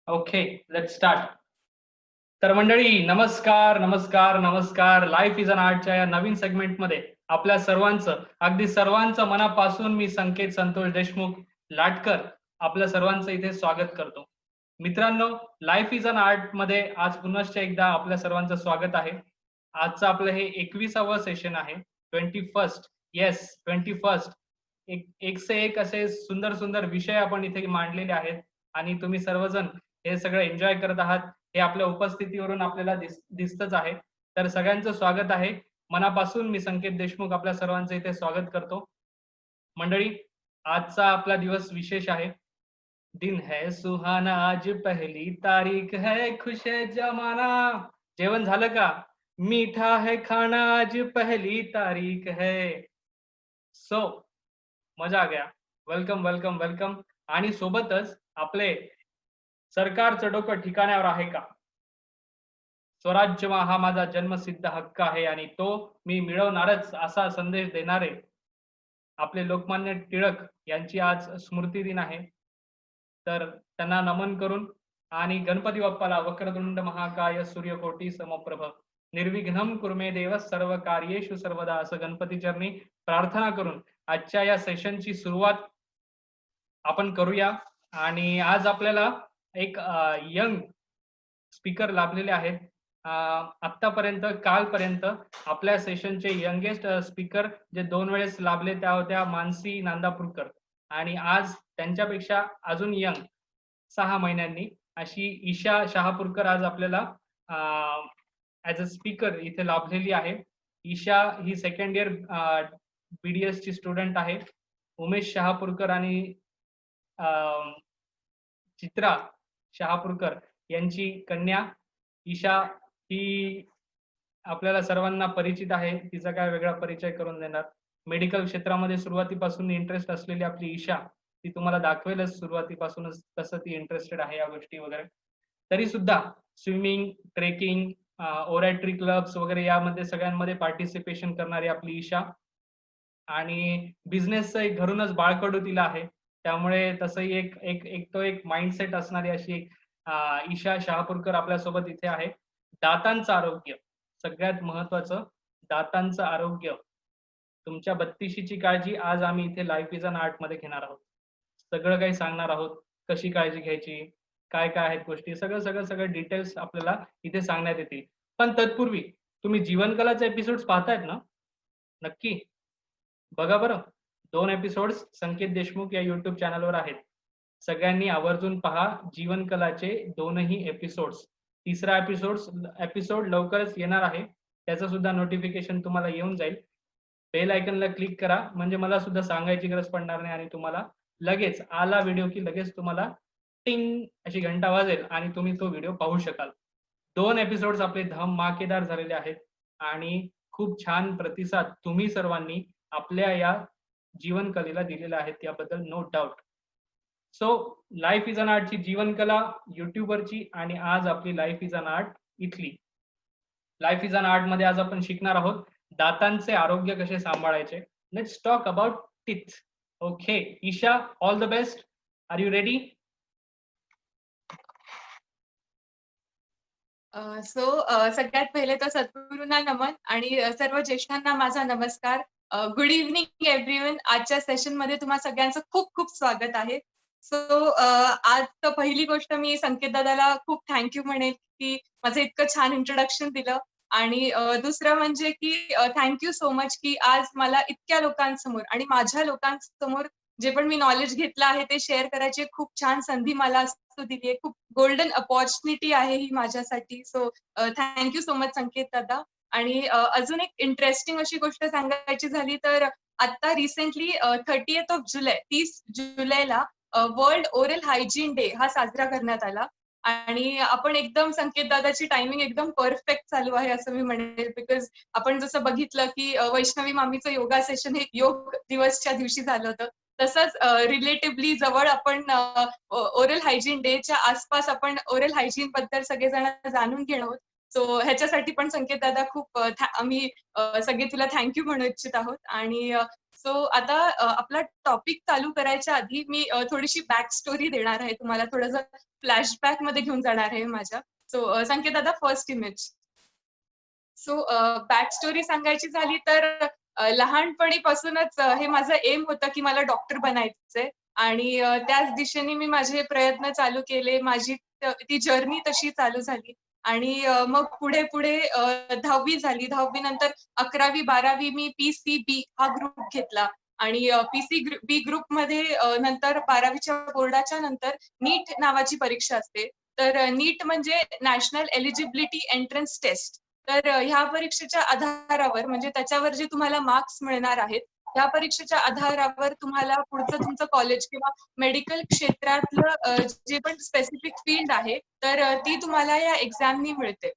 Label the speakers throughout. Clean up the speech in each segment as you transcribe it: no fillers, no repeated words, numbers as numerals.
Speaker 1: Okay, let's start. तर मंडळी, नमस्कार नमस्कार नमस्कार. लाईफ इज अन आर्टच्या या नवीन सेगमेंटमध्ये आपल्या सर्वांचं, अगदी सर्वांचं मनापासून मी संकेत संतोष देशमुख लाटकर आपल्या सर्वांचं इथे स्वागत करतो. मित्रांनो, लाईफ इज अन आर्ट मध्ये आज पुनश्च एकदा आपल्या सर्वांचं स्वागत आहे. आजचं आपलं हे 21वं सेशन आहे. 21st, yes 21st. एक से एक असे सुंदर सुंदर विषय आपण इथे मांडलेले आहेत आणि तुम्ही सर्वजण हे सगळं एन्जॉय करत आहात हे आपल्या उपस्थितीवरून आपल्याला दिसतच आहे. तर सगळ्यांचं स्वागत आहे. मनापासून मी संकेत देशमुख आपल्या सर्वांचं इथे स्वागत करतो. मंडळी, आजचा आपला दिवस विशेष आहे. दिन है सुहाना, आज पहली तारीख है, खुश है जमाना. जेवण झालं का? मीठा है खाना, आज पहली तारीख है. सो मजा आ गया. Welcome welcome welcome. आणि सोबतच आपले सरकारचं डोकं ठिकाण्यावर आहे का? स्वराज्य हा माझा जन्मसिद्ध हक्क आहे आणि तो मी मिळवणारच असा संदेश देणारे आपले लोकमान्य टिळक यांची आज स्मृती दिन आहे. तर त्यांना नमन करून आणि गणपती बाप्पाला वक्रतुंड महाकाय सूर्यकोटी समप्रभ निर्विघ्नं कुर्मे देव सर्व कार्येषु सर्वदा असं गणपती चरणी प्रार्थना करून आजच्या या सेशनची सुरुवात आपण करूया. आणि आज आपल्याला एक यंग स्पीकर लाभलेले आहेत. आतापर्यंत कालपर्यंत आपल्या सेशनचे यंगेस्ट स्पीकर जे 2 वेळेस लाभले त्या होत्या मानसी नांदापूरकर आणि आज त्यांच्यापेक्षा अजून यंग 6 महिन्यांनी अशी ईशा शहापूरकर आज आपल्याला ॲज अ स्पीकर इथे लाभलेली आहे. ईशा ही सेकंड इयर BDS ची स्टुडंट आहे. उमेश शहापूरकर आणि चित्रा शहापूरकर यांची कन्या ईशा ही आपल्याला सर्वांना परिचित आहे. तिचा काय वेगळा परिचय करून देणार. मेडिकल क्षेत्रामध्ये सुरुवातीपासून इंटरेस्ट असलेली आपली ईशा ती तुम्हाला दाखवेलच सुरुवातीपासूनच कसं ती इंटरेस्टेड आहे या गोष्टी वगैरे. तरी सुद्धा स्विमिंग, ट्रेकिंग, ओरॅटरी क्लब्स वगैरे यामध्ये सगळ्यांमध्ये पार्टिसिपेशन करणारी आपली ईशा आणि बिझनेसचं एक घरूनच बाळकडू तिला आहे. त्यामुळे तसंही एक माइंडसेट असणारी अशी एक ईशा शहापूरकर आपल्यासोबत इथे आहे. दातांचं आरोग्य सगळ्यात महत्वाचं, दातांचं आरोग्य, तुमच्या बत्तीशीची काळजी आज आम्ही इथे लाईफ इज अन आर्ट मध्ये घेणार आहोत. सगळं काही सांगणार आहोत. कशी काळजी घ्यायची, काय काय आहेत गोष्टी, सगळं डिटेल्स आपल्याला इथे सांगण्यात येतील. पण तत्पूर्वी तुम्ही जीवनकलाचे एपिसोड्स पाहतायत ना? नक्की बघा बरं. 2 एपिसोड्स संकेत देशमुख या युट्यूब चॅनलवर आहेत. सगळ्यांनी आवर्जून पहा जीवनकलाचे 2ही एपिसोड्स. तिसरा एपिसोड लवकरच येणार आहे. त्याचं सुद्धा नोटिफिकेशन तुम्हाला येऊन जाईल. बेल आयकनला क्लिक करा म्हणजे मला सुद्धा सांगायची गरज पडणार नाही आणि तुम्हाला लगेच आला व्हिडिओ की लगेच तुम्हाला टिंग अशी घंटा वाजेल आणि तुम्ही तो व्हिडिओ पाहू शकाल. 2 एपिसोड्स आपले धमाकेदार झालेले आहेत आणि खूप छान प्रतिसाद तुम्ही सर्वांनी आपल्या या जीवनकलेला दिलेला आहे त्याबद्दल no doubt. So life is an आर्टची जीवनकला युट्यूबवरची आणि आज आपली लाईफ इज अन आर्ट इथली. लाईफ इज अन आर्ट मध्ये आज आपण शिकणार आहोत दातांचे आरोग्य कसे सांभाळायचे. Let's talk about teeth. Okay Isha, all the best. Are you ready?
Speaker 2: सगळ्यात पहिले तर सद्गुरूंना नमन आणि सर्व ज्येष्ठांना माझा नमस्कार. Good evening everyone. आजच्या सेशन मध्ये तुम्हा सगळ्यांचं खूप खूप स्वागत आहे. आज तर पहिली गोष्ट मी संकेत दादाला खूप थँक्यू म्हणेल की माझं इतकं छान इंट्रोडक्शन दिलं आणि दुसरं म्हणजे की थँक्यू सो मच की आज मला इतक्या लोकांसमोर आणि माझ्या लोकांसमोर जे पण मी नॉलेज घेतलं आहे ते शेअर करायची खूप छान संधी मला दिली आहे. खूप गोल्डन अपॉर्च्युनिटी आहे ही माझ्यासाठी. थँक्यू सो मच संकेत दादा. आणि अजून एक इंटरेस्टिंग अशी गोष्ट सांगायची झाली तर आता रिसेंटली 30 जुलैला वर्ल्ड ओरल हायजीन डे हा साजरा करण्यात आला आणि आपण एकदम संकेत दादाची टायमिंग एकदम परफेक्ट चालू आहे असं मी म्हणेल. बिकॉज आपण जसं बघितलं की वैष्णवी मामीचं योगा सेशन हे योग दिवसच्या दिवशी झालं होतं. तसंच रिलेटिव्हली जवळ आपण ओरल हायजीन डेच्या आसपास आपण ओरल हायजीन बद्दल सगळेजण जाणून घेणार आहोत. ह्याच्यासाठी पण संकेत दादा खूप आम्ही सगळे तुला थँक्यू म्हणू इच्छित आहोत. आणि सो आता आपला टॉपिक चालू करायच्या आधी मी थोडीशी बॅक स्टोरी देणार आहे तुम्हाला, थोडंसं फ्लॅशबॅक मध्ये घेऊन जाणार आहे माझ्या. सो संकेत दादा, first image. So back story सांगायची झाली तर लहानपणीपासूनच हे माझं एम होतं की मला डॉक्टर बनायचंय आणि त्याच दिशेने मी माझे प्रयत्न चालू केले. माझी ती जर्नी तशी चालू झाली आणि मग पुढे पुढे 10वी झाली. 10वी नंतर 11वी 12वी मी PCB हा ग्रुप घेतला आणि PCB ग्रुपमध्ये नंतर 12वीच्या बोर्डाच्या नंतर नीट नावाची परीक्षा असते. तर नीट म्हणजे नॅशनल एलिजिबिलिटी एंट्रन्स टेस्ट. तर ह्या परीक्षेच्या आधारावर म्हणजे त्याच्यावर जे तुम्हाला मार्क्स मिळणार आहेत, त्या परीक्षेच्या आधारावर तुम्हाला पुढचं तुमचं कॉलेज किंवा मेडिकल क्षेत्रातलं जे पण स्पेसिफिक फील्ड आहे, तर ती तुम्हाला या एक्झामनी मिळते.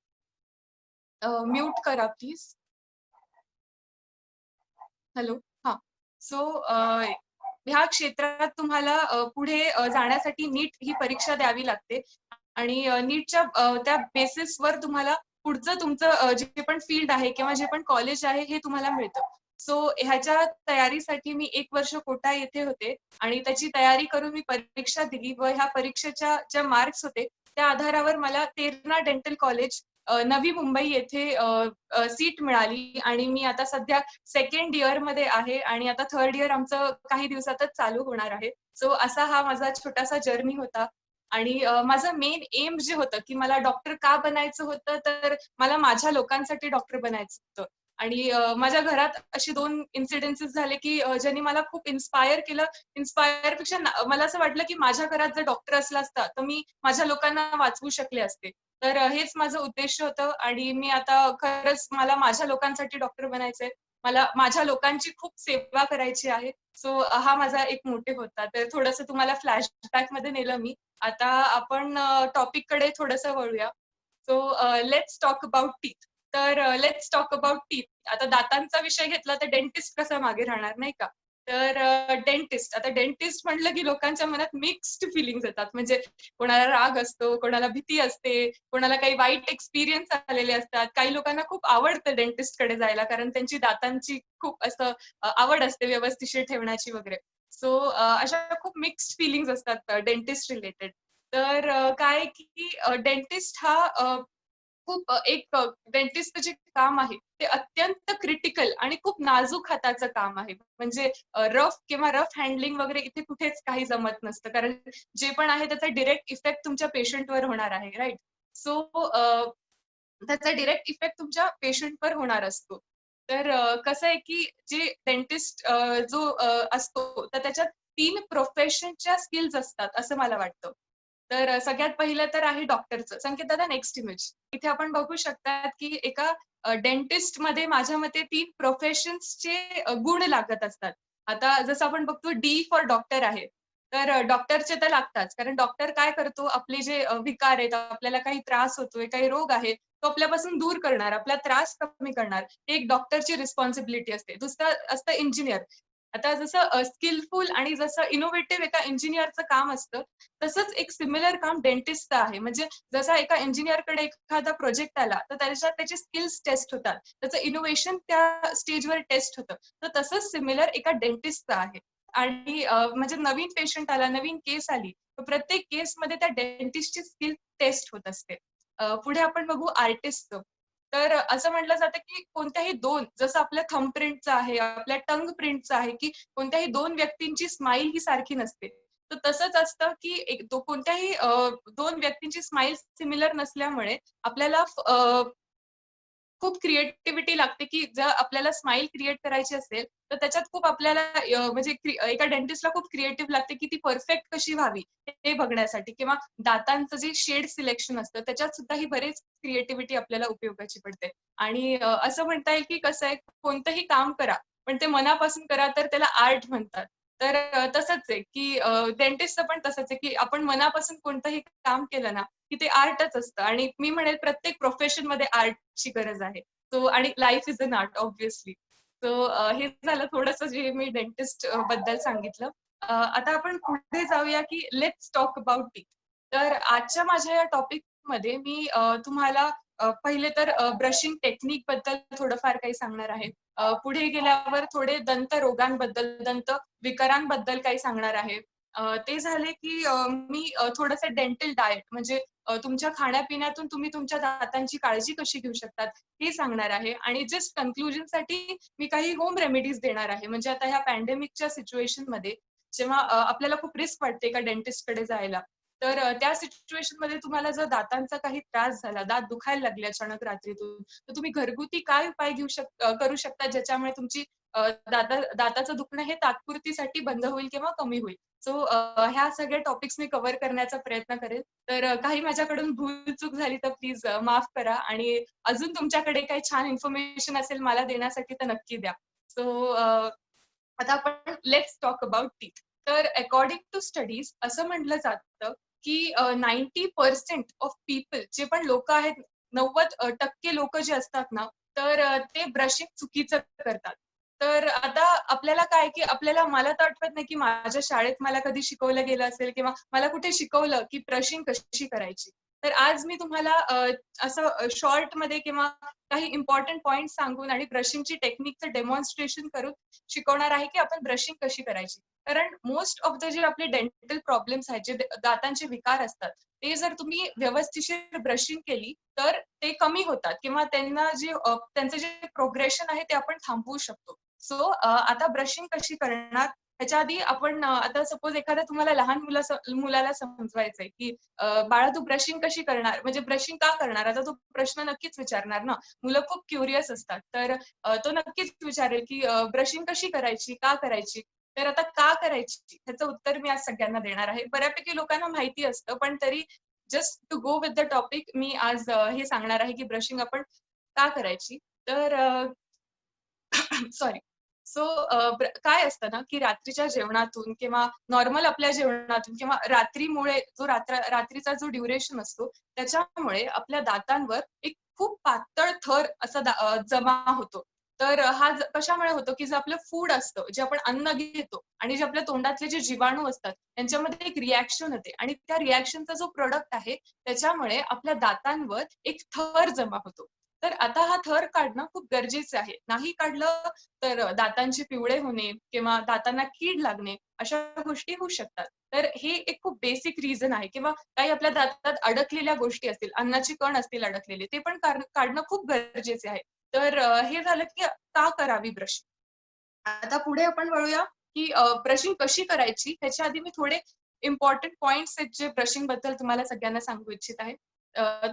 Speaker 2: म्यूट करा प्लीज. हॅलो. हां. सो ह्या क्षेत्रात तुम्हाला पुढे जाण्यासाठी नीट ही परीक्षा द्यावी लागते आणि नीटच्या त्या बेसिसवर तुम्हाला पुढचं तुमचं जे पण फील्ड आहे किंवा जे पण कॉलेज आहे हे तुम्हाला मिळतं. सो ह्याच्या तयारीसाठी मी 1 वर्ष कोटा येथे होते आणि त्याची तयारी करून मी परीक्षा दिली व ह्या परीक्षेच्या ज्या मार्क्स होते त्या आधारावर मला तेरणा डेंटल कॉलेज नवी मुंबई येथे सीट मिळाली आणि मी आता सध्या सेकंड इयर मध्ये आहे आणि आता थर्ड इयर आमचं काही दिवसातच चालू होणार आहे. सो असा हा माझा छोटासा जर्नी होता आणि माझं मेन एम जे होतं की मला डॉक्टर का बनायचं होतं, तर मला माझ्या लोकांसाठी डॉक्टर बनायचं होतं आणि माझ्या घरात असे 2 इन्सिडेन्सेस झाले की ज्यांनी मला खूप इन्स्पायर केलं. इन्स्पायर पेक्षा मला असं वाटलं की माझ्या घरात जर डॉक्टर असला असता तर मी माझ्या लोकांना वाचवू शकले असते. तर हेच माझं उद्देश होतं आणि मी आता खरंच मला माझ्या लोकांसाठी डॉक्टर बनायचंय. मला माझ्या लोकांची खूप सेवा करायची आहे. सो हा माझा एक मोटिव्ह होता. तर थोडंसं तुम्हाला फ्लॅशबॅक मध्ये नेलं मी. आता आपण टॉपिककडे थोडंसं वळूया. So let's talk about teeth. तर लेट्स टॉक अबाउट टीथ. आता दातांचा विषय घेतला तर डेंटिस्ट कसा मागे राहणार, नाही का? तर डेंटिस्ट. आता डेंटिस्ट म्हटलं की लोकांच्या मनात मिक्स्ड फीलिंग्ज येतात. म्हणजे कोणाला राग असतो, कोणाला भीती असते, कोणाला काही वाईट एक्सपिरियन्स आलेले असतात. काही लोकांना खूप आवडतं डेंटिस्टकडे जायला कारण त्यांची दातांची खूप असं आवड असते व्यवस्थिशीर ठेवण्याची वगैरे. सो अशा खूप मिक्स्ड फीलिंग्ज असतात डेंटिस्ट रिलेटेड. तर काय की डेंटिस्ट हा खूप एक डेंटिस्टचं जे काम आहे ते अत्यंत क्रिटिकल आणि खूप नाजूक हाताचं काम आहे. म्हणजे रफ किंवा रफ हँडलिंग वगैरे इथे कुठेच काही जमत नसतं. कारण जे पण आहे त्याचा डायरेक्ट इफेक्ट तुमच्या पेशंटवर होणार आहे, राइट? सो त्याचा डायरेक्ट इफेक्ट तुमच्या पेशंटवर होणार असतो. तर कसं आहे की जे डेंटिस्ट जो असतो तर त्याच्यात 3 प्रोफेशनच्या स्किल्स असतात असं मला वाटतं. तर सगळ्यात पहिलं तर आहे डॉक्टरचं. संकेत दादा, नेक्स्ट इमेज. इथे आपण बघू शकतात की एका डेंटिस्टमध्ये माझ्या मते 3 प्रोफेशन्सचे गुण लागत असतात. आता जसं आपण बघतो डी फॉर डॉक्टर आहे. तर डॉक्टरचे तर लागतात. कारण डॉक्टर काय करतो, आपले जे विकार आहेत, आपल्याला काही त्रास होतोय, काही रोग आहे, तो आपल्यापासून दूर करणार, आपला त्रास कमी करणार. ही एक डॉक्टरची रिस्पॉन्सिबिलिटी असते. दुसरं असतं इंजिनिअर. आता जसं स्किलफुल आणि जसं इनोव्हेटिव्ह एका इंजिनिअरचं काम असतं, तसंच एक सिमिलर काम डेंटिस्टचं आहे. म्हणजे जसा एका इंजिनिअरकडे एखादा प्रोजेक्ट आला, तर त्याच्यात त्याचे स्किल्स टेस्ट होतात. त्याचं इनोव्हेशन त्या स्टेजवर टेस्ट होतं. तर तसंच सिमिलर एका डेंटिस्टचं आहे. आणि म्हणजे नवीन पेशंट आला, नवीन केस आली, तर प्रत्येक केसमध्ये त्या डेंटिस्टची स्किल टेस्ट होत असते. पुढे आपण बघू आर्टिस्टचं. तर असं म्हटलं जातं की कोणत्याही 2 जसं आपल्या थंब प्रिंटचं आहे, आपल्या टंग प्रिंटचं आहे, की कोणत्याही 2 व्यक्तींची स्माईल ही सारखी नसते. तर तसंच असतं की कोणत्याही 2 व्यक्तींची स्माईल सिमिलर नसल्यामुळे आपल्याला खूप क्रिएटिव्हिटी लागते, की जर आपल्याला स्माईल क्रिएट करायची असेल, तर त्याच्यात खूप आपल्याला म्हणजे एका डेंटिस्टला खूप क्रिएटिव्ह लागते, की ती परफेक्ट कशी व्हावी हे बघण्यासाठी किंवा दातांचं जे शेड सिलेक्शन असतं, त्याच्यात सुद्धा ही बरेच क्रिएटिव्हिटी आपल्याला उपयोगाची पडते. आणि असं म्हणता येईल, की कसं आहे, कोणतंही काम करा, पण ते मनापासून करा, तर त्याला आर्ट म्हणतात. तर तसंच आहे, की डेंटिस्टचं पण तसंच आहे, की आपण मनापासून कोणतंही काम केलं ना, की ते आर्टच असतं आणि मी म्हणेल प्रत्येक प्रोफेशनमध्ये आर्टची गरज आहे. सो आणि life is an art obviously. So हे झालं थोडंसं जे मी डेंटिस्ट बद्दल सांगितलं. आता आपण पुढे जाऊया, की लेट्स टॉक अबाउट टीथ. तर आजच्या माझ्या या टॉपिकमध्ये मी तुम्हाला पहिले तर ब्रशिंग टेक्निक बद्दल थोडंफार काही सांगणार आहे. पुढे गेल्यावर थोडे दंत रोगांबद्दल, दंत विकारांबद्दल काही सांगणार आहे. ते झाले की मी थोडंसं डेंटल डाएट म्हणजे तुमच्या खाण्यापिण्यातून तुम्ही तुमच्या दातांची काळजी कशी घेऊ शकतात हे सांगणार आहे. आणि जस्ट कन्क्लुजनसाठी मी काही होम रेमेडीज देणार आहे. म्हणजे आता ह्या पॅन्डेमिकच्या सिच्युएशनमध्ये जेव्हा आपल्याला खूप रिस्क वाटते का डेंटिस्टकडे जायला, तर त्या सिच्युएशनमध्ये तुम्हाला जर दातांचा काही त्रास झाला, दात दुखायला लागले अचानक रात्रीतून, तर तुम्ही घरगुती काय उपाय करू शकता ज्याच्यामुळे तुमची दाताचं दुखणं हे तात्पुरतीसाठी बंद होईल किंवा कमी होईल. सो ह्या सगळ्या टॉपिक्स मी कव्हर करण्याचा प्रयत्न करेल. तर काही माझ्याकडून भूल-चूक झाली तर प्लीज माफ करा आणि अजून तुमच्याकडे काही छान इन्फॉर्मेशन असेल मला देण्यासाठी तर नक्की द्या. सो आता आपण लेट्स टॉक अबाउट टीथ. तर अकॉर्डिंग टू स्टडीज असं म्हटलं जातं की 90% ऑफ पीपल जे पण लोक आहेत, 90% लोक जे असतात ना, तर ते ब्रशिंग चुकीचं करतात. तर आता आपल्याला काय की मला तर आठवत नाही की माझ्या शाळेत मला कधी शिकवलं गेलं असेल किंवा मला कुठे शिकवलं की ब्रशिंग कशी करायची. तर आज मी तुम्हाला असं शॉर्टमध्ये किंवा काही इम्पॉर्टंट पॉइंट सांगून आणि ब्रशिंगची टेक्निकचं डेमॉन्स्ट्रेशन करून शिकवणार आहे की आपण ब्रशिंग कशी करायची. कारण मोस्ट ऑफ द जे आपले डेंटल प्रॉब्लेम्स आहेत, जे दातांचे विकार असतात, ते जर तुम्ही व्यवस्थिशीर ब्रशिंग केली तर ते कमी होतात किंवा त्यांचं जे प्रोग्रेशन आहे ते आपण थांबवू शकतो. सो आता ब्रशिंग कशी करणार ह्याच्या आधी आपण आता सपोज एखाद्या तुम्हाला लहान मुलाला समजवायचंय की बाळा तू ब्रशिंग कशी करणार, म्हणजे ब्रशिंग का करणार, आता तो प्रश्न नक्कीच विचारणार ना. मुलं खूप क्युरियस असतात. तर तो नक्कीच विचारेल की ब्रशिंग कशी करायची, का करायची. तर आता का करायची ह्याचं उत्तर मी आज सगळ्यांना देणार आहे. बऱ्यापैकी लोकांना माहिती असतं, पण तरी just to go with the topic मी आज हे सांगणार आहे की ब्रशिंग आपण का करायची. तर सॉरी. सो काय असतं ना, की रात्रीच्या जेवणातून किंवा नॉर्मल आपल्या जेवणातून किंवा रात्रीमुळे रात्रीचा जो ड्युरेशन असतो, त्याच्यामुळे आपल्या दातांवर एक खूप पातळ थर असा जमा होतो. तर हा कशामुळे होतो, की जे आपलं फूड असतं, जे आपण अन्न घेतो आणि जे आपल्या तोंडातले जे जीवाणू असतात, त्यांच्यामध्ये एक रिएक्शन होते आणि त्या रिएक्शनचा जो प्रॉडक्ट आहे, त्याच्यामुळे आपल्या दातांवर एक थर जमा होतो. तर आता हा थर काढणं खूप गरजेचं आहे. नाही काढलं तर दातांचे पिवळे होणे किंवा दातांना कीड लागणे अशा गोष्टी होऊ शकतात. तर हे एक खूप बेसिक रिझन आहे किंवा काही आपल्या दातात अडकलेल्या गोष्टी असतील, अन्नाची कण असतील अडकलेले, ते पण काढणं खूप गरजेचे आहे. तर हे झालं की का करावी ब्रशिंग. आता पुढे आपण वळूया की ब्रशिंग कशी करायची ह्याच्या आधी मी थोडे इम्पॉर्टंट पॉइंट्स आहेत जे ब्रशिंग बद्दल तुम्हाला सगळ्यांना सांगू इच्छित आहे.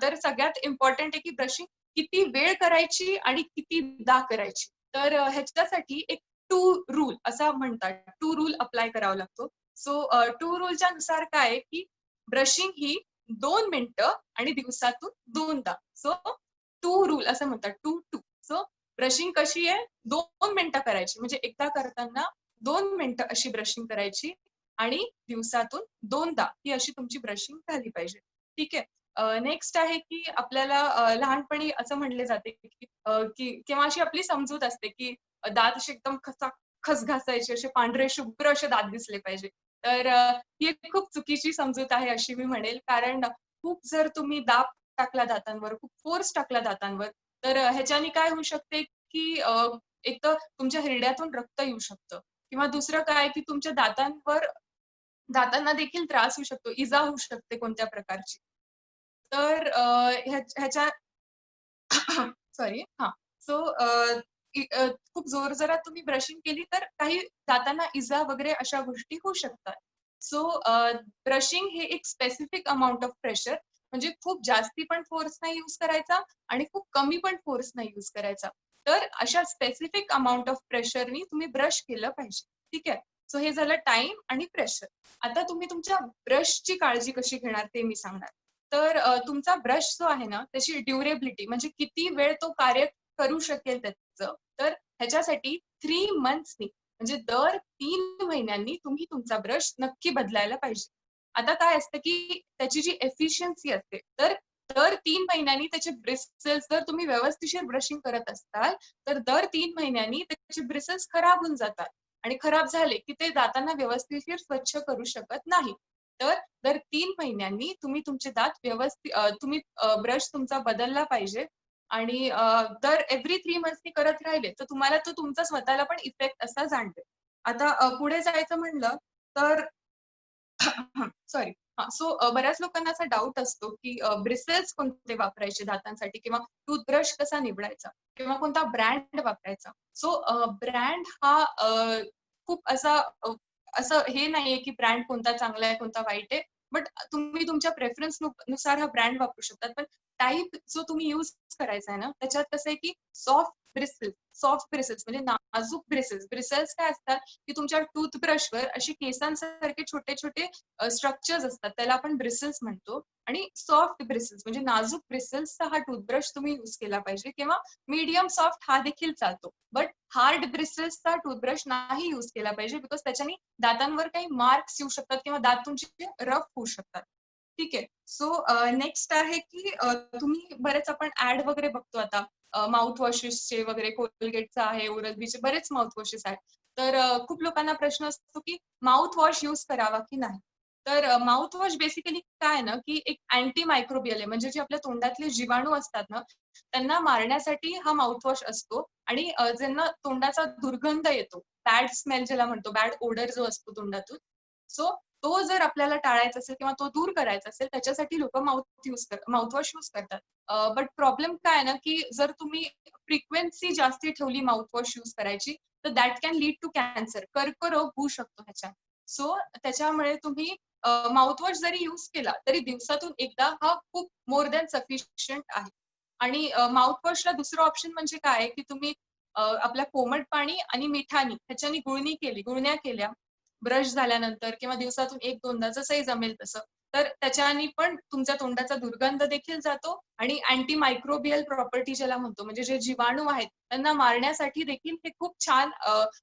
Speaker 2: तर सगळ्यात इम्पॉर्टंट आहे की ब्रशिंग किती वेळ करायची आणि कितीदा करायची. तर ह्याच्यासाठी एक टू रूल असा म्हणतात. टू रूल अप्लाय करावा लागतो. सो टू रूलच्या नुसार काय आहे की ब्रशिंग ही 2 मिनिटं आणि दिवसातून 2दा. सो टू रूल असं म्हणतात. To to. सो ब्रशिंग कशी आहे 2 मिनिटं करायची. म्हणजे एकदा करताना 2 मिनिटं अशी ब्रशिंग करायची आणि दिवसातून 2दा ही अशी तुमची ब्रशिंग झाली पाहिजे. ठीक आहे. नेक्स्ट आहे की आपल्याला लहानपणी असं म्हटले जाते की किंवा अशी आपली समजूत असते की दात असे एकदम खस घासायचे, असे पांढरे शुभ्र असे दात दिसले पाहिजे. तर ही एक खूप चुकीची समजूत आहे अशी मी म्हणेल. कारण खूप जर तुम्ही दाब टाकला दातांवर, खूप फोर्स टाकला दातांवर, तर ह्याच्याने काय होऊ शकते की एक तर तुमच्या हिरड्यातून रक्त येऊ शकतं किंवा दुसरं काय की तुमच्या दातांना देखील त्रास होऊ शकतो, इजा होऊ शकते कोणत्या प्रकारची. तर ह्याच्या सॉरी हां. सो खूप जोरजोरात तुम्ही ब्रशिंग केली तर काही दातांना इजा वगैरे अशा गोष्टी होऊ शकतात. सो ब्रशिंग हे एक स्पेसिफिक अमाउंट ऑफ प्रेशर म्हणजे खूप जास्ती पण फोर्स नाही यूज करायचा आणि खूप कमी पण फोर्स नाही यूज करायचा. तर अशा स्पेसिफिक अमाउंट ऑफ प्रेशरनी तुम्ही ब्रश केलं पाहिजे. ठीक आहे. सो हे झालं टाईम आणि प्रेशर. आता तुम्ही तुमच्या ब्रशची काळजी कशी घेणार ते मी सांगणार. तर तुमचा ब्रश जो आहे ना, त्याची ड्युरेबिलिटी म्हणजे किती वेळ तो कार्य करू शकेल त्याचं. तर ह्याच्यासाठी 3 मंथ्सनी म्हणजे दर 3 महिन्यांनी तुम्ही तुमचा ब्रश नक्की बदलायला पाहिजे. आता काय असतं, की त्याची जी एफिशियन्सी असते, तर दर 3 महिन्यांनी त्याचे ब्रिसल्स जर तुम्ही व्यवस्थिशीर ब्रशिंग करत असाल, तर दर 3 महिन्यांनी त्याचे ब्रिसल्स खराब होऊन जातात आणि खराब झाले, की ते दातांना व्यवस्थिशीर स्वच्छ करू शकत नाही. तर दर 3 महिन्यांनी तुम्ही तुमचे दात व्यवस्थित तुम्ही ब्रश तुमचा बदलला पाहिजे आणि दर एव्हरी 3 मंथ्सनी करत राहिले तर तुम्हाला तो तुमचा स्वतःला पण इफेक्ट असा जाणवेल. आता पुढे जायचं म्हणलं तर सॉरी. सो बऱ्याच लोकांना असा डाऊट असतो की ब्रिसल्स कोणते वापरायचे दातांसाठी किंवा टूथब्रश कसा निवडायचा किंवा कोणता ब्रँड वापरायचा. सो ब्रँड हा खूप असा असं हे नाहीये की ब्रँड कोणता चांगला आहे कोणता वाईट आहे. बट तुम्ही तुमच्या प्रेफरन्स नुसार हा ब्रँड वापरू शकतात. पण टाईप जो तुम्ही यूज करायचा आहे ना त्याच्यात कसं आहे की सॉफ्ट ब्रिसल्स म्हणजे नाजूक ब्रिसल्स. ब्रिसल्स काय असतात की तुमच्या टूथब्रशवर अशी केसांसारखे छोटे छोटे स्ट्रक्चर्स असतात त्याला आपण ब्रिसल्स म्हणतो. आणि सॉफ्ट ब्रिसल्स म्हणजे नाजूक ब्रिसल्सचा हा टूथब्रश तुम्ही युज केला पाहिजे किंवा मीडियम सॉफ्ट हा देखील चालतो. बट हार्ड ब्रिसल्सचा टूथब्रश नाही युज केला पाहिजे बिकॉज त्याच्याने दातांवर काही मार्क्स येऊ शकतात किंवा दात तुमचे रफ होऊ शकतात. ठीक आहे. सो नेक्स्ट आहे की तुम्ही बरेच आपण ऍड वगैरे बघतो आता माउथ वॉशेसचे वगैरे कोलगेटचा आहे ओरल बीचे बरेच माउथ वॉशेस आहेत. तर खूप लोकांना प्रश्न असतो की माउथ वॉश युज करावा की नाही. तर माउथ वॉश बेसिकली काय आहे ना की एक अँटी मायक्रोबियल आहे म्हणजे जे आपल्या तोंडातले जीवाणू असतात ना त्यांना मारण्यासाठी हा माउथ वॉश असतो. आणि ज्यांना तोंडाचा दुर्गंध येतो बॅड स्मेल ज्याला म्हणतो बॅड ओडर जो असतो तोंडातून. सो तो जर आपल्याला टाळायचा असेल किंवा तो दूर करायचा असेल त्याच्यासाठी लोक माउथ वॉश युज करतात. बट प्रॉब्लेम काय आहे ना की जर तुम्ही फ्रिक्वेन्सी जास्ती ठेवली माउथ वॉश युज करायची तर that can lead to cancer कर्करोग होऊ शकतो ह्याच्यात. सो त्याच्यामुळे तुम्ही माउथवॉश जरी युज केला तरी दिवसातून एकदा हा खूप मोर दॅन सफिशियंट आहे. आणि माउथवॉशला दुसरं ऑप्शन म्हणजे काय की तुम्ही आपल्या कोमट पाणी आणि मिठानी ह्याच्यानी गुळण्या केल्या ब्रश झाल्यानंतर किंवा दिवसातून 1-2दा जसंही जमेल तसं. तर त्याच्यानी पण तुमच्या तोंडाचा दुर्गंध देखील जातो आणि अँटी मायक्रोबियल प्रॉपर्टी ज्याला म्हणतो म्हणजे जे जीवाणू आहेत त्यांना मारण्यासाठी देखील हे खूप छान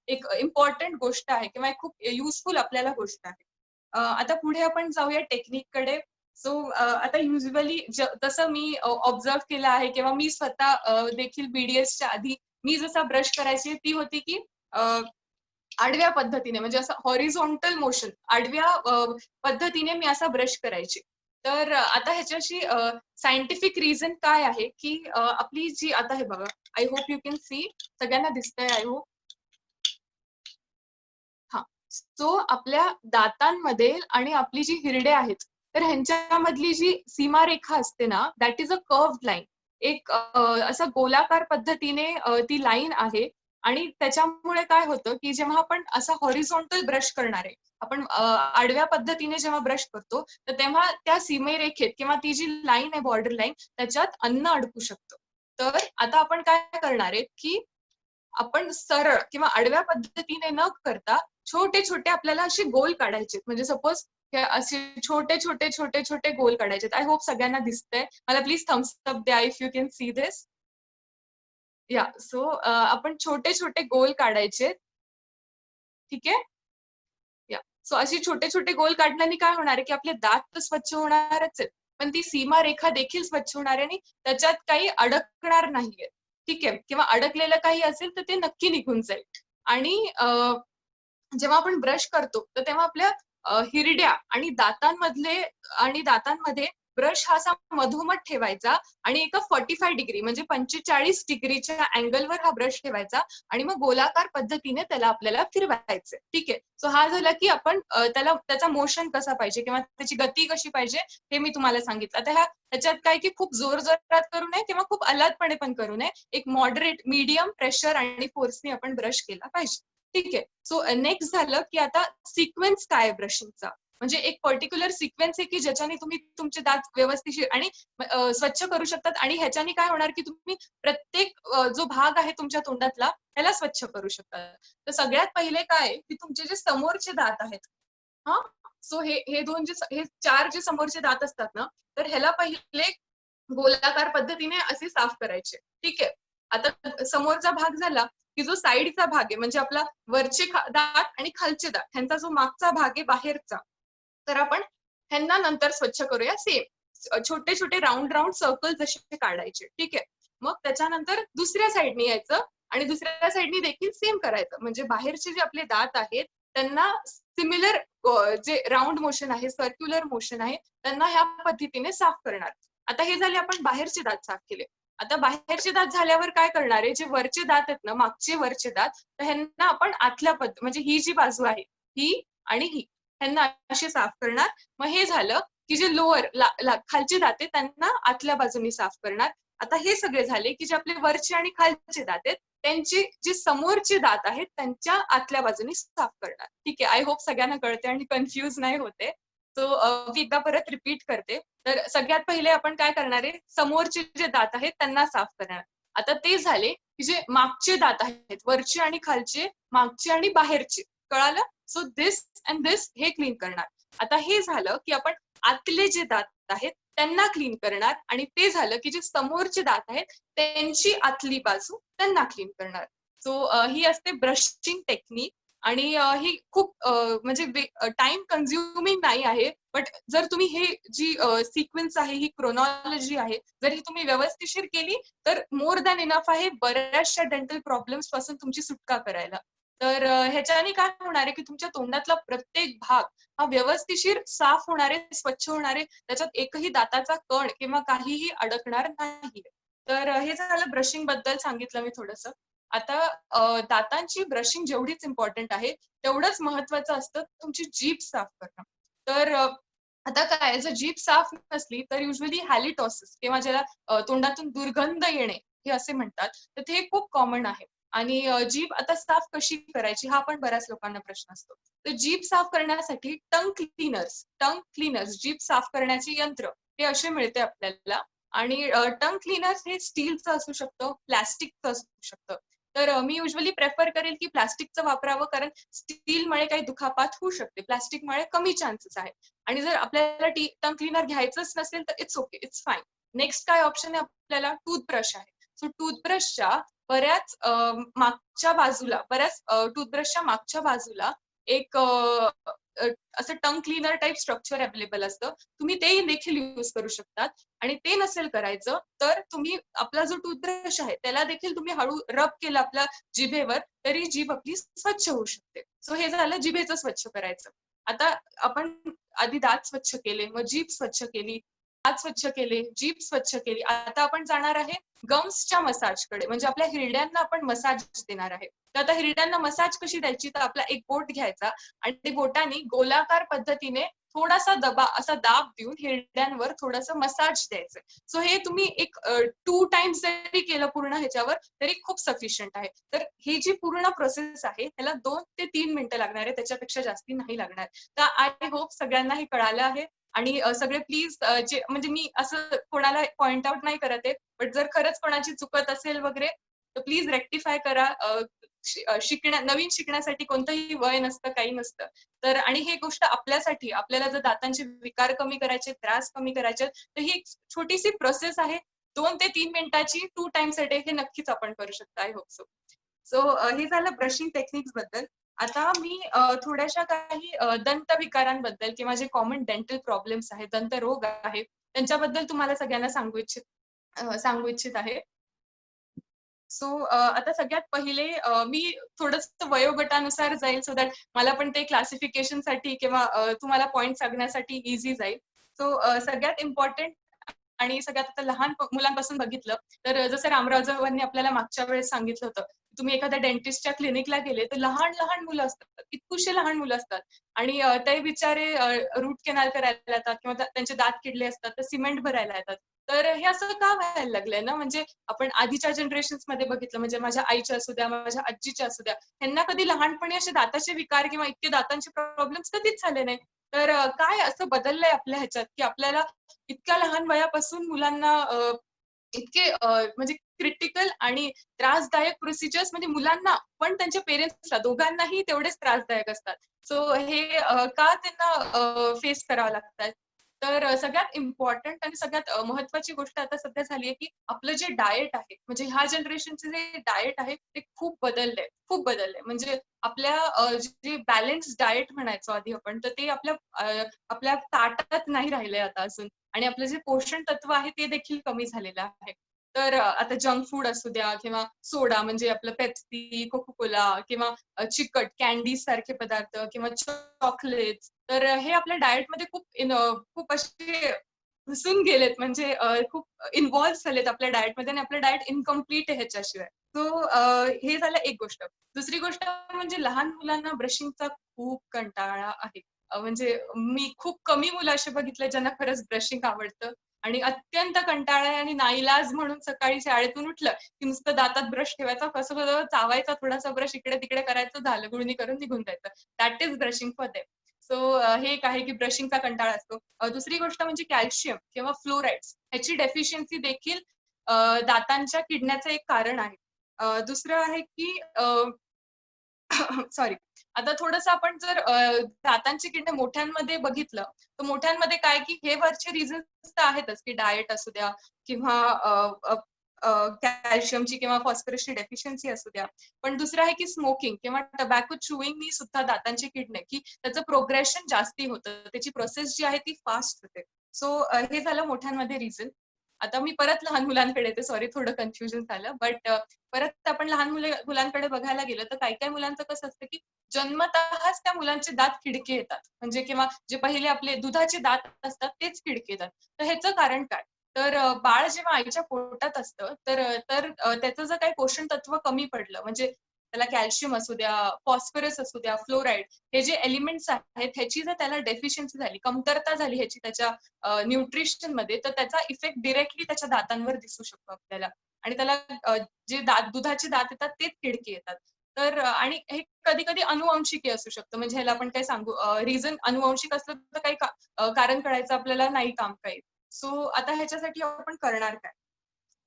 Speaker 2: एक इम्पॉर्टंट गोष्ट आहे किंवा एक खूप युजफुल आपल्याला गोष्ट आहे. आता पुढे आपण जाऊया टेक्निककडे. सो आता युजली तसं मी ऑब्झर्व केलं आहे किंवा मी स्वतः देखील बीडीएसच्या आधी मी जसा ब्रश करायची ती होती की आडव्या पद्धतीने म्हणजे असं हॉरिझॉन्टल मोशन आडव्या पद्धतीने मी असा ब्रश करायची. तर आता ह्याच्याशी सायंटिफिक रिझन काय आहे की आपली जी आता हे बघा I hope you can see सगळ्यांना दिसतंय आय होप. हा. सो आपल्या दातांमध्ये आणि आपली जी हिरडे आहेत तर ह्यांच्यामधली जी सीमारेखा असते ना that is a curved line. एक असा गोलाकार पद्धतीने ती लाईन आहे. आणि त्याच्यामुळे काय होतं की जेव्हा आपण असा हॉरिझॉन्टल ब्रश करणार आहे आपण आडव्या पद्धतीने जेव्हा ब्रश करतो तर तेव्हा त्या सीमेरेखेत किंवा ती जी लाईन आहे बॉर्डर लाईन त्याच्यात अन्न अडकू शकतं. तर आता आपण काय करणार आहे की आपण सरळ किंवा आडव्या पद्धतीने न करता छोटे छोटे आपल्याला असे गोल काढायचे म्हणजे सपोज असे छोटे छोटे छोटे छोटे गोल काढायचे. आय होप सगळ्यांना दिसतंय. मला प्लीज थम्स अप द्या if you can see this. या सो आपण छोटे छोटे गोल काढायचे. ठीक आहे. या सो अशी छोटे छोटे गोल काढल्याने काय होणार आहे की आपले दात तर स्वच्छ होणारच आहेत पण ती सीमारेखा देखील स्वच्छ होणार आहे आणि त्याच्यात काही अडकणार नाहीये. ठीक आहे. किंवा अडकलेलं काही असेल तर ते नक्की निघून जाईल. आणि जेव्हा आपण ब्रश करतो तर तेव्हा आपल्या हिरड्या आणि दातांमध्ये ब्रश हा असा मधोमध ठेवायचा आणि एका 45 डिग्री म्हणजे 45 डिग्रीच्या अँगलवर हा ब्रश ठेवायचा आणि मग गोलाकार पद्धतीने त्याला आपल्याला फिरवायचं. ठीक आहे. सो हा झाला की आपण त्याचा मोशन कसा पाहिजे किंवा त्याची गती कशी पाहिजे हे मी तुम्हाला सांगितलं. आता त्याच्यात काय की खूप जोरजोरात करू नये किंवा खूप अल्लदपणे पण करू नये. एक मॉडरेट मीडियम प्रेशर आणि फोर्सने आपण ब्रश केला पाहिजे. ठीक आहे. सो नेक्स्ट झालं की आता सिक्वेन्स काय ब्रशिंगचा म्हणजे एक पर्टिक्युलर सिक्वेन्स आहे की ज्याच्याने तुम्ही तुमचे दात व्यवस्थित आणि स्वच्छ करू शकतात आणि ह्याच्याने काय होणार की तुम्ही प्रत्येक जो भाग आहे तुमच्या तोंडातला त्याला स्वच्छ करू शकतात. तर सगळ्यात पहिले काय की तुमचे जे समोरचे दात आहेत हा सो हे 4 जे समोरचे दात असतात ना तर ह्याला पहिले गोलाकार पद्धतीने असे साफ करायचे. ठीक आहे. आता समोरचा भाग झाला की जो साईडचा भाग आहे म्हणजे आपला वरचे दात आणि खालचे दात ह्यांचा जो मागचा भाग आहे बाहेरचा तर आपण ह्यांना नंतर स्वच्छ करूया. सेम छोटे छोटे राऊंड सर्कल जसे काढायचे. ठीक आहे. मग त्याच्यानंतर दुसऱ्या साईडने यायचं आणि दुसऱ्या साईडने देखील सेम करायचं म्हणजे बाहेरचे जे आपले दात आहेत त्यांना सिमिलर जे राऊंड मोशन आहे, सर्क्युलर मोशन आहे, त्यांना ह्या पद्धतीने साफ करणार. आता हे झाले आपण बाहेरचे दात साफ केले. आता बाहेरचे दात झाल्यावर काय करणार आहे, जे वरचे दात आहेत ना, मागचे वरचे दात, तर ह्यांना आपण आतल्या म्हणजे ही जी बाजू आहे ही आणि ही, ह्यांना असे साफ करणार. मग हे झालं की जे लोअर खालचे दात आहेत त्यांना आतल्या बाजूनी साफ करणार. आता हे सगळे झाले की जे आपले वरचे आणि खालचे दात आहेत त्यांची जे समोरचे दात आहेत त्यांच्या आतल्या बाजूनी साफ करणार. ठीक आहे, आय होप सगळ्यांना कळते आणि कन्फ्युज नाही होते. सो मी एकदा परत रिपीट करते. तर सगळ्यात पहिले आपण काय करणार आहे, समोरचे जे दात आहेत त्यांना साफ करणार. आता ते झाले की जे मागचे दात आहेत, वरचे आणि खालचे, मागचे आणि बाहेरचे, कळालं? सो दिस अँड दिस हे क्लीन करणार. आता हे झालं की आपण आतले जे दात आहेत त्यांना क्लीन करणार, आणि ते झालं की जे समोरचे दात आहेत त्यांची आतली बाजू त्यांना क्लीन करणार. सो ही असते ब्रशिंग टेक्निक, आणि ही खूप म्हणजे टाइम कन्झ्युमिंग नाही आहे. बट जर तुम्ही हे जी सिक्वेन्स आहे, ही क्रोनॉलॉजी आहे, जर ही तुम्ही व्यवस्थिशीर केली तर मोर दॅन इनफ आहे बऱ्याचशा डेंटल प्रॉब्लेम्स पासून तुमची सुटका करायला. तर ह्याच्याने काय होणार आहे की तुमच्या तोंडातला प्रत्येक भाग हा व्यवस्थिशीर साफ होणार आहे, स्वच्छ होणार आहे, त्याच्यात एकही दाताचा कण किंवा काहीही अडकणार नाही. तर हे झालं ब्रशिंग बद्दल सांगितलं मी थोडंसं. आता दातांची ब्रशिंग जेवढीच इम्पॉर्टंट आहे तेवढंच महत्वाचं असतं तुमची जीभ साफ करणं. तर आता काय, जर जीभ साफ नसली तर युजली हॅलिटॉसिस किंवा ज्याला तोंडातून दुर्गंध येणे हे असे म्हणतात, तर ते खूप कॉमन आहे. आणि जीभ आता साफ कशी करायची हा पण बऱ्याच लोकांना प्रश्न असतो. तर जीभ साफ करण्यासाठी टंग क्लीनर्स जीभ साफ करण्याचे यंत्र हे असे मिळते आपल्याला. आणि टंग क्लीनर्स हे स्टीलचं असू शकतं, प्लास्टिकचं असू शकतं. तर मी युजली प्रेफर करेल की प्लास्टिकचं वापरावं, कारण स्टीलमुळे काही दुखापत होऊ शकते, प्लास्टिकमुळे कमी चान्सेस आहे. आणि जर आपल्याला टंग क्लीनर घ्यायचंच नसेल तर it's okay, it's fine. Next काय ऑप्शन आहे आपल्याला, टूथब्रश आहे. सो टूथब्रशच्या बऱ्याच टूथब्रशच्या मागच्या बाजूला एक असं tongue cleaner type structure available असतं. तुम्ही ते देखील यूज करू शकतात. आणि ते नसेल करायचं तर तुम्ही आपला जो टूथब्रश आहे त्याला देखील तुम्ही हळू रब केलं आपल्या जिभेवर तरी जीभ आपली स्वच्छ होऊ शकते. सो हे झालं जिभेचं स्वच्छ करायचं. आता आपण आधी दात स्वच्छ केले, मग जीभ स्वच्छ केली, दात स्वच्छ केले, जीभ स्वच्छ केली. आता आपण जाणार आहे गम्सच्या मसाजकडे, म्हणजे आपल्या हिरड्यांना आपण मसाज देणार आहे. तर आता हिरड्यांना मसाज कशी द्यायची, तर आपला एक बोट घ्यायचा आणि बोटाने गोलाकार पद्धतीने थोडासा असा दाब देऊन हिरड्यांवर थोडंसं मसाज द्यायचं. सो हे तुम्ही एक 2 टाइम्स जरी केलं पूर्ण ह्याच्यावर तरी खूप सफिशियंट आहे. तर ही जी पूर्ण प्रोसेस आहे त्याला 2 ते 3 मिनिटं लागणार आहे, त्याच्यापेक्षा जास्ती नाही लागणार. तर आय होप सगळ्यांना हे कळालं आहे. आणि सगळे प्लीज जे म्हणजे मी असं कोणाला पॉइंट आउट नाही करत आहे, बट जर खरंच कोणाची चुकत असेल वगैरे तर प्लीज रेक्टिफाय करा. नवीन शिकण्यासाठी कोणतंही वय नसतं, काही नसतं. तर आणि ही गोष्ट आपल्यासाठी, आपल्याला जर दातांचे विकार कमी करायचे, त्रास कमी करायचे, तर ही एक छोटीशी प्रोसेस आहे. 2 ते 3 मिनिटाची 2 टाइम्स अ डे हे नक्कीच आपण करू शकतो. I hope so. सो हे झालं ब्रशिंग टेक्निक्स बद्दल. आता मी थोड्याशा काही दंतविकारांबद्दल किंवा जे कॉमन डेंटल प्रॉब्लेम्स आहेत, दंतरोग आहेत, त्यांच्याबद्दल तुम्हाला सगळ्यांना सांगू इच्छित आहे. सो आता सगळ्यात पहिले मी थोडंसं वयोगटानुसार जाईल, सो दॅट मला पण ते क्लासिफिकेशनसाठी किंवा तुम्हाला पॉइंट सांगण्यासाठी इझी जाईल. सो सगळ्यात इम्पॉर्टंट आणि सगळ्यात आता लहान मुलांपासून बघितलं तर जसं रामरावजींनी आपल्याला मागच्या वेळेस सांगितलं होतं, तुम्ही एखाद्या डेंटिस्टच्या क्लिनिकला गेले तर लहान लहान मुलं असतात, इतकुशे लहान मुलं असतात. आणि ते बिचारे रूट केनाल करायला येतात किंवा त्यांचे दात किडले असतात तर सिमेंट भरायला येतात. तर हे असं का व्हायला लागलंय ना, म्हणजे आपण आधीच्या जनरेशन्स मध्ये बघितलं, म्हणजे माझ्या आईच्या असू द्या, माझ्या आजीच्या असू द्या, ह्यांना कधी लहानपणी असे दाताचे विकार किंवा इतके दातांचे प्रॉब्लेम्स कधीच झाले नाही. तर काय असं बदललंय आपल्या ह्याच्यात की आपल्याला इतक्या लहान वयापासून मुलांना इतके म्हणजे क्रिटिकल आणि त्रासदायक प्रोसिजर्स, म्हणजे मुलांना पण त्यांच्या पेरेंट्सला दोघांनाही तेवढेच त्रासदायक असतात. सो हे का त्यांना फेस करावं लागतात. तर सगळ्यात इम्पॉर्टंट आणि सगळ्यात महत्वाची गोष्ट आता सध्या झाली आहे की आपलं जे डाएट आहे, म्हणजे ह्या जनरेशनचे जे डाएट आहे ते खूप बदललंय. म्हणजे आपल्या जे बॅलन्स डाएट म्हणायचो आधी आपण, तर ते आपल्या ताटात नाही राहिलंय आता अजून. आणि आपलं जे पोषण तत्व आहे ते देखील कमी झालेलं आहे. तर आता जंक फूड असू द्या किंवा सोडा म्हणजे आपलं पेप्सी, कोको कोला किंवा चिकट कॅन्डीज सारखे पदार्थ किंवा चॉकलेट्स, तर हे आपल्या डाएटमध्ये खूप असे घुसून गेलेत, म्हणजे खूप इन्व्हॉल्व झालेत आपल्या डाएटमध्ये आणि आपलं डाएट इन्कम्प्लीट आहे ह्याच्याशिवाय. सो हे झालं एक गोष्ट. दुसरी गोष्ट म्हणजे लहान मुलांना ब्रशिंगचा खूप कंटाळा आहे. म्हणजे मी खूप कमी मुलं असे बघितले ज्यांना खरंच ब्रशिंग आवडतं आणि अत्यंत कंटाळा आहे आणि नाईलाज म्हणून सकाळी शाळेतून उठलं, की नुसतं दातात ब्रश ठेवायचा, कसं चावायचा थोडासा ब्रश इकडे-तिकडे करायचं, झालं गुळणी करून निघून जायचं. That is brushing for them. So हे एक आहे की ब्रशिंगचा कंटाळा असतो. दुसरी गोष्ट म्हणजे कॅल्शियम किंवा फ्लोराइड्स ह्याची डेफिशियन्सी देखील दातांच्या किडण्याचं एक कारण आहे. दुसरं आहे की सॉरी. आता थोडंसं आपण जर दातांची किडनी मोठ्यांमध्ये बघितलं, तर मोठ्यांमध्ये काय की हे वरचे रिझन्स तर आहेतच, की डायट असू द्या किंवा कॅल्शियमची किंवा फॉस्फरसची डेफिशियन्सी असू द्या. पण दुसरं आहे की स्मोकिंग किंवा टबॅको चुईंगनी सुद्धा दातांची किडनी की त्याचं प्रोग्रेशन जास्ती होतं. त्याची प्रोसेस जी आहे ती फास्ट होते. सो हे झालं मोठ्यांमध्ये रिझन. आता मी परत लहान मुलांकडे येते. सॉरी, थोडं कन्फ्युजन झालं. बट परत आपण लहान मुलांकडे बघायला गेलं तर काही-काही मुलांचं कसं असतं, की जन्मतःच त्या मुलांचे दात किडके येतात. म्हणजे किंवा जे पहिले आपले दुधाचे दात असतात तेच किडके येतात. तर ह्याचं कारण काय? तर बाळ जेव्हा आईच्या पोटात असतं, तर त्याचं जर काही पोषण तत्व कमी पडलं, म्हणजे त्याला कॅल्शियम असू द्या, फॉस्फरस असू द्या, फ्लोराईड हे जे एलिमेंट्स आहेत, ह्याची जर त्याला डेफिशियन्सी झाली, कमतरता झाली ह्याची त्याच्या न्यूट्रिशनमध्ये, तर त्याचा इफेक्ट डायरेक्टली त्याच्या दातांवर दिसू शकतो आपल्याला. आणि त्याला जे दुधाचे दात येतात तेच किडके येतात. तर आणि हे कधी-कधी अनुवंशिकी असू शकतं. म्हणजे ह्याला आपण काय सांगू, रिझन अनुवंशिक असलं तर काही कारण कळायचं आपल्याला नाही काम काही. सो आता ह्याच्यासाठी आपण करणार काय?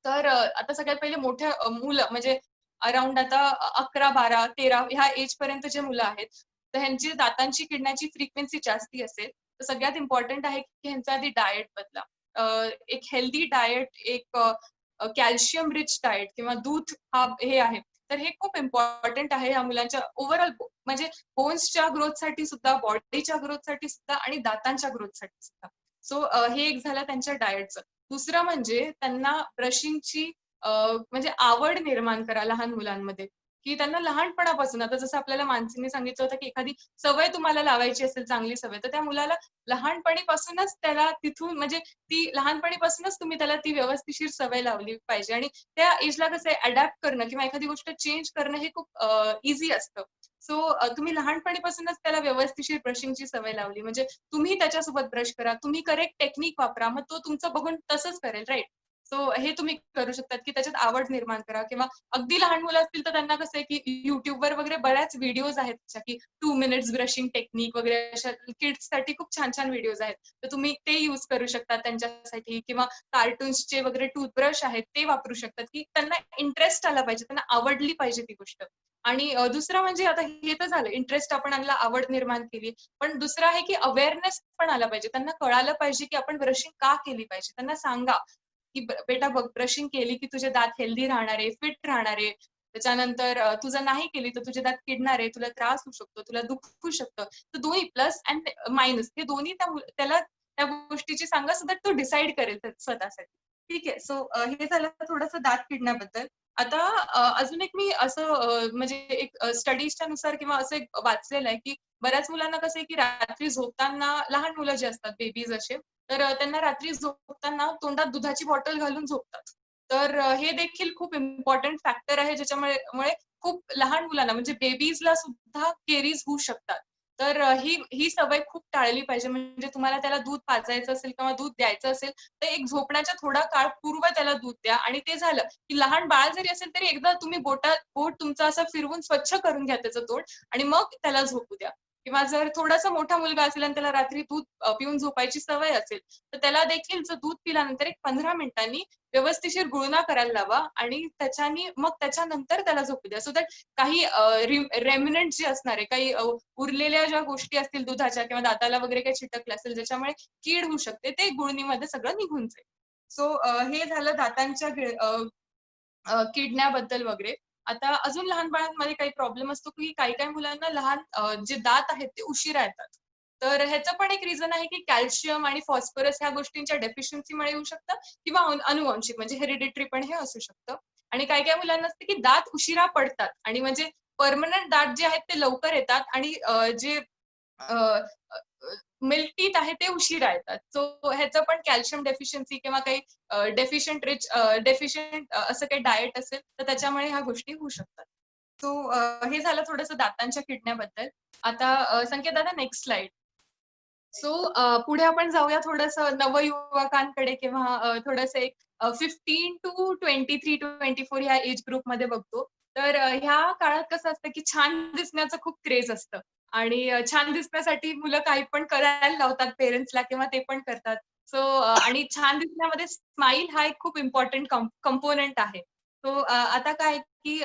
Speaker 2: तर आता सगळ्यात पहिले मोठ्या मुलं म्हणजे अराउंड आता 11, 12, 13 ह्या एज पर्यंत जे मुलं आहेत, तर ह्यांची दातांची किडण्याची फ्रिक्वेन्सी जास्ती असेल, तर सगळ्यात इम्पोर्टंट आहे की ह्यांचा आधी डायट बदला. एक हेल्दी डायट, एक कॅल्शियम रिच डायट किंवा दूध हा हे आहे. तर हे खूप इम्पोर्टंट आहे ह्या मुलांच्या ओव्हरऑल म्हणजे बोन्सच्या ग्रोथसाठी सुद्धा, बॉडीच्या ग्रोथसाठी सुद्धा आणि दातांच्या ग्रोथसाठी सुद्धा. सो हे एक झालं त्यांच्या डायटचं. दुसरं म्हणजे त्यांना ब्रशिंगची म्हणजे आवड निर्माण करा लहान मुलांमध्ये, की त्यांना लहानपणापासून आता जसं आपल्याला मानसीने सांगितलं होतं, की एखादी सवय तुम्हाला लावायची असेल चांगली सवय, तर त्या मुलाला लहानपणीपासूनच त्याला तिथून म्हणजे ती लहानपणीपासूनच तुम्ही त्याला ती व्यवस्थिशीर सवय लावली पाहिजे आणि त्या एजला कसं आहे अडॅप्ट करणं किंवा एखादी गोष्ट चेंज करणं हे खूप ईझी असतं. सो तुम्ही लहानपणीपासूनच त्याला व्यवस्थिशीर ब्रशिंगची सवय लावली म्हणजे तुम्ही त्याच्यासोबत ब्रश करा, तुम्ही करेक्ट टेक्निक वापरा, मग तो तुमचं बघून तसंच करेल, राइट? सो हे तुम्ही करू शकतात, की त्याच्यात आवड निर्माण करा किंवा अगदी लहान मुलं असतील तर त्यांना कसं आहे, की YouTubeवर वगैरे बऱ्याच व्हिडिओज आहेत त्याच्या, की 2 मिनिट्स ब्रशिंग टेक्निक वगैरे अशा किड्ससाठी खूप छान-छान व्हिडिओज आहेत. तर तुम्ही ते यूज करू शकता त्यांच्यासाठी किंवा कार्टून्सचे वगैरे टूथब्रश आहेत ते वापरू शकतात, की त्यांना इंटरेस्ट आला पाहिजे, त्यांना आवडली पाहिजे ती गोष्ट. आणि दुसरं म्हणजे आता हे तर झालं इंटरेस्ट आपण आणला, आवड निर्माण केली. पण दुसरं आहे, की अवेअरनेस पण आला पाहिजे. त्यांना कळालं पाहिजे, की आपण ब्रशिंग का केली पाहिजे. त्यांना सांगा, की बेटा बघ ब्रशिंग केली, की तुझे दात हेल्दी राहणार आहे, फिट राहणार आहे. त्याच्यानंतर तू जर नाही केली तर तुझे दात किडणार आहे, तुला त्रास होऊ शकतो, तुला दुखू शकतं. तर दोन्ही प्लस अँड मायनस हे दोन्ही त्याला त्या गोष्टीची सांगा सो दॅट तो डिसाईड करेल स्वतःसाठी. ठीक आहे. सो हे झालं थोडंसं दात किडण्याबद्दल. आता अजून एक मी असं म्हणजे एक स्टडीजच्या नुसार किंवा असं एक वाचलेलं आहे, की बऱ्याच मुलांना कसं आहे, की रात्री झोपताना लहान मुलं जे असतात बेबीज असे, तर त्यांना रात्री झोपताना तोंडात दुधाची बॉटल घालून झोपतात. तर हे देखील खूप इम्पोर्टंट फॅक्टर आहे ज्याच्यामुळे खूप लहान मुलांना म्हणजे बेबीजला सुद्धा केरीज होऊ शकतात. तर ही ही सवय खूप टाळली पाहिजे. म्हणजे तुम्हाला त्याला दूध पाजायचं असेल किंवा दूध द्यायचं असेल, तर एक झोपण्याच्या थोडा काळ पूर्व त्याला दूध द्या आणि ते झालं, की लहान बाळ जरी असेल तरी एकदा तुम्ही बोट तुमचं असं फिरवून स्वच्छ करून घ्या त्याचं तोंड आणि मग त्याला झोपू द्या. किंवा जर थोडासा मोठा मुलगा असेल आणि त्याला रात्री दूध पिऊन झोपायची सवय असेल, तर त्याला देखील दूध पिल्यानंतर एक 15 मिनिटांनी व्यवस्थिशीर गुळणा करायला लावा आणि मग त्याच्यानंतर त्याला झोपू द्या. सो दॅट काही रेमिनंट जे असणार आहे, काही उरलेल्या ज्या गोष्टी असतील दुधाच्या किंवा दाताला वगैरे काही चिटकलं असेल, ज्याच्यामुळे कीड होऊ शकते, ते गुळणीमध्ये सगळं निघून जाईल. सो हे झालं दातांच्या किडण्याबद्दल वगैरे. आता अजून लहान बाळांमध्ये काही प्रॉब्लेम असतो, की काही-काही मुलांना लहान जे दात आहेत ते उशिरा येतात. तर ह्याचं पण एक रिझन आहे की कॅल्शियम आणि फॉस्फरस ह्या गोष्टींच्या डेफिशियन्सीमुळे येऊ शकतं किंवा अनुवांशिक म्हणजे हेरिडिटरी पण हे असू शकतं. आणि काही काही मुलांना असतं की दात उशिरा पडतात आणि म्हणजे परमनंट दात जे आहेत ते लवकर येतात आणि जे मिल्क टीथ आहे ते उशिरा येतात. सो ह्याचं पण कॅल्शियम डेफिशियन्सी किंवा काही डेफिशियंट असं काही डाएट असेल तर त्याच्यामुळे ह्या गोष्टी होऊ शकतात. सो हे झालं थोडंसं दातांच्या किडण्याबद्दल. आता संकेत दादा नेक्स्ट स्लाइड. सो पुढे आपण जाऊया थोडंसं नवयुवकांकडे किंवा थोडंसं एक 15 टू 23-24 ह्या एज ग्रुपमध्ये बघतो. तर ह्या काळात कसं असतं, की छान दिसण्याचं खूप क्रेझ असतं आणि छान दिसण्यासाठी मुलं काही पण करायला लावतात पेरेंट्सला किंवा ते पण करतात. सो आणि छान दिसण्यामध्ये स्माईल हा एक खूप इम्पोर्टंट कंपोनेंट आहे. सो आता काय की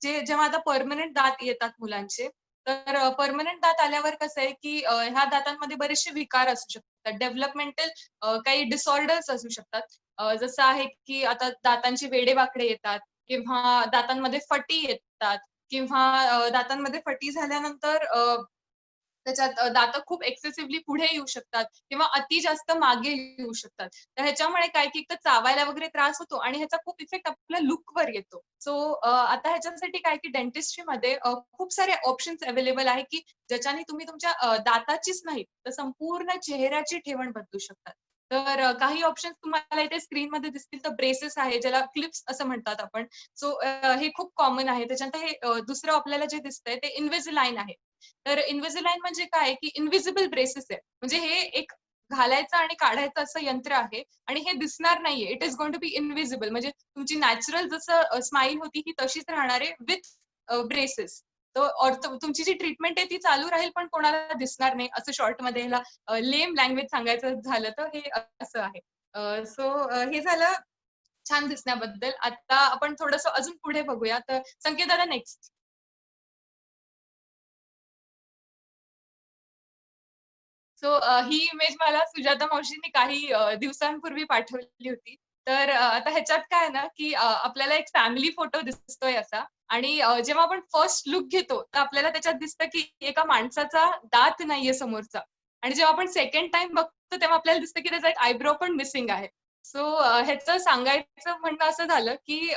Speaker 2: जेव्हा आता परमनंट दात येतात मुलांचे, तर परमनंट दात आल्यावर कसं आहे, की ह्या दातांमध्ये बरेचसे विकार असू शकतात. डेव्हलपमेंटल काही डिसऑर्डर्स असू शकतात. जसं आहे, की आता दातांचे वेडेवाकडे येतात किंवा दातांमध्ये फटी येतात किंवा दातांमध्ये फटी झाल्यानंतर त्याच्यात दातं खूप एक्सेसिव्हली पुढे येऊ शकतात किंवा अति जास्त मागे येऊ शकतात. तर ह्याच्यामुळे काय की एक तर चावायला वगैरे त्रास होतो आणि ह्याचा खूप इफेक्ट आपल्या लूकवर येतो. सो आता ह्याच्यासाठी काय की डेंटिस्ट्रीमध्ये खूप सारे ऑप्शन्स अवेलेबल आहे की ज्याच्याने तुम्ही तुमच्या दाताचीच नाही तर संपूर्ण चेहऱ्याची ठेवण बदलू शकतात. तर काही ऑप्शन्स तुम्हाला इथे स्क्रीनमध्ये दिसतील तर ब्रेसेस आहे ज्याला क्लिप्स असं म्हणतात आपण. सो हे खूप कॉमन आहे. त्याच्यानंतर हे दुसरं आपल्याला जे दिसतंय ते इन्व्हिजिलाइन आहे. तर इन्व्हिजिलाइन म्हणजे काय की इन्व्हिजिबल ब्रेसेस आहे. म्हणजे हे एक घालायचं आणि काढायचं असं यंत्र आहे आणि हे दिसणार नाहीये. It is going to be invisible म्हणजे तुमची नॅचरल जसं स्माईल होती ही तशीच राहणार आहे विथ ब्रेसेस. तुमची जी ट्रीटमेंट आहे ती चालू राहील पण कोणाला दिसणार नाही असं शॉर्टमध्ये ह्याला लेम लँग्वेज सांगायचं झालं तर हे असं आहे. सो हे झालं छान दिसण्याबद्दल. आता आपण थोडंसं अजून पुढे बघूया. तर संकेत दादा नेक्स्ट. सो ही इमेज मला सुजाता मावशींनी काही दिवसांपूर्वी पाठवली होती. तर आता ह्याच्यात काय आहे ना, की आपल्याला एक फॅमिली फोटो दिसतोय असा आणि जेव्हा आपण फर्स्ट लूक घेतो, तर आपल्याला त्याच्यात दिसतं, की एका माणसाचा दात नाहीये समोरचा आणि जेव्हा आपण सेकंड टाईम बघतो, तेव्हा आपल्याला दिसतं, की त्याचा एक आयब्रो पण मिसिंग आहे. सो ह्याचं सांगायचं म्हणणं असं झालं, की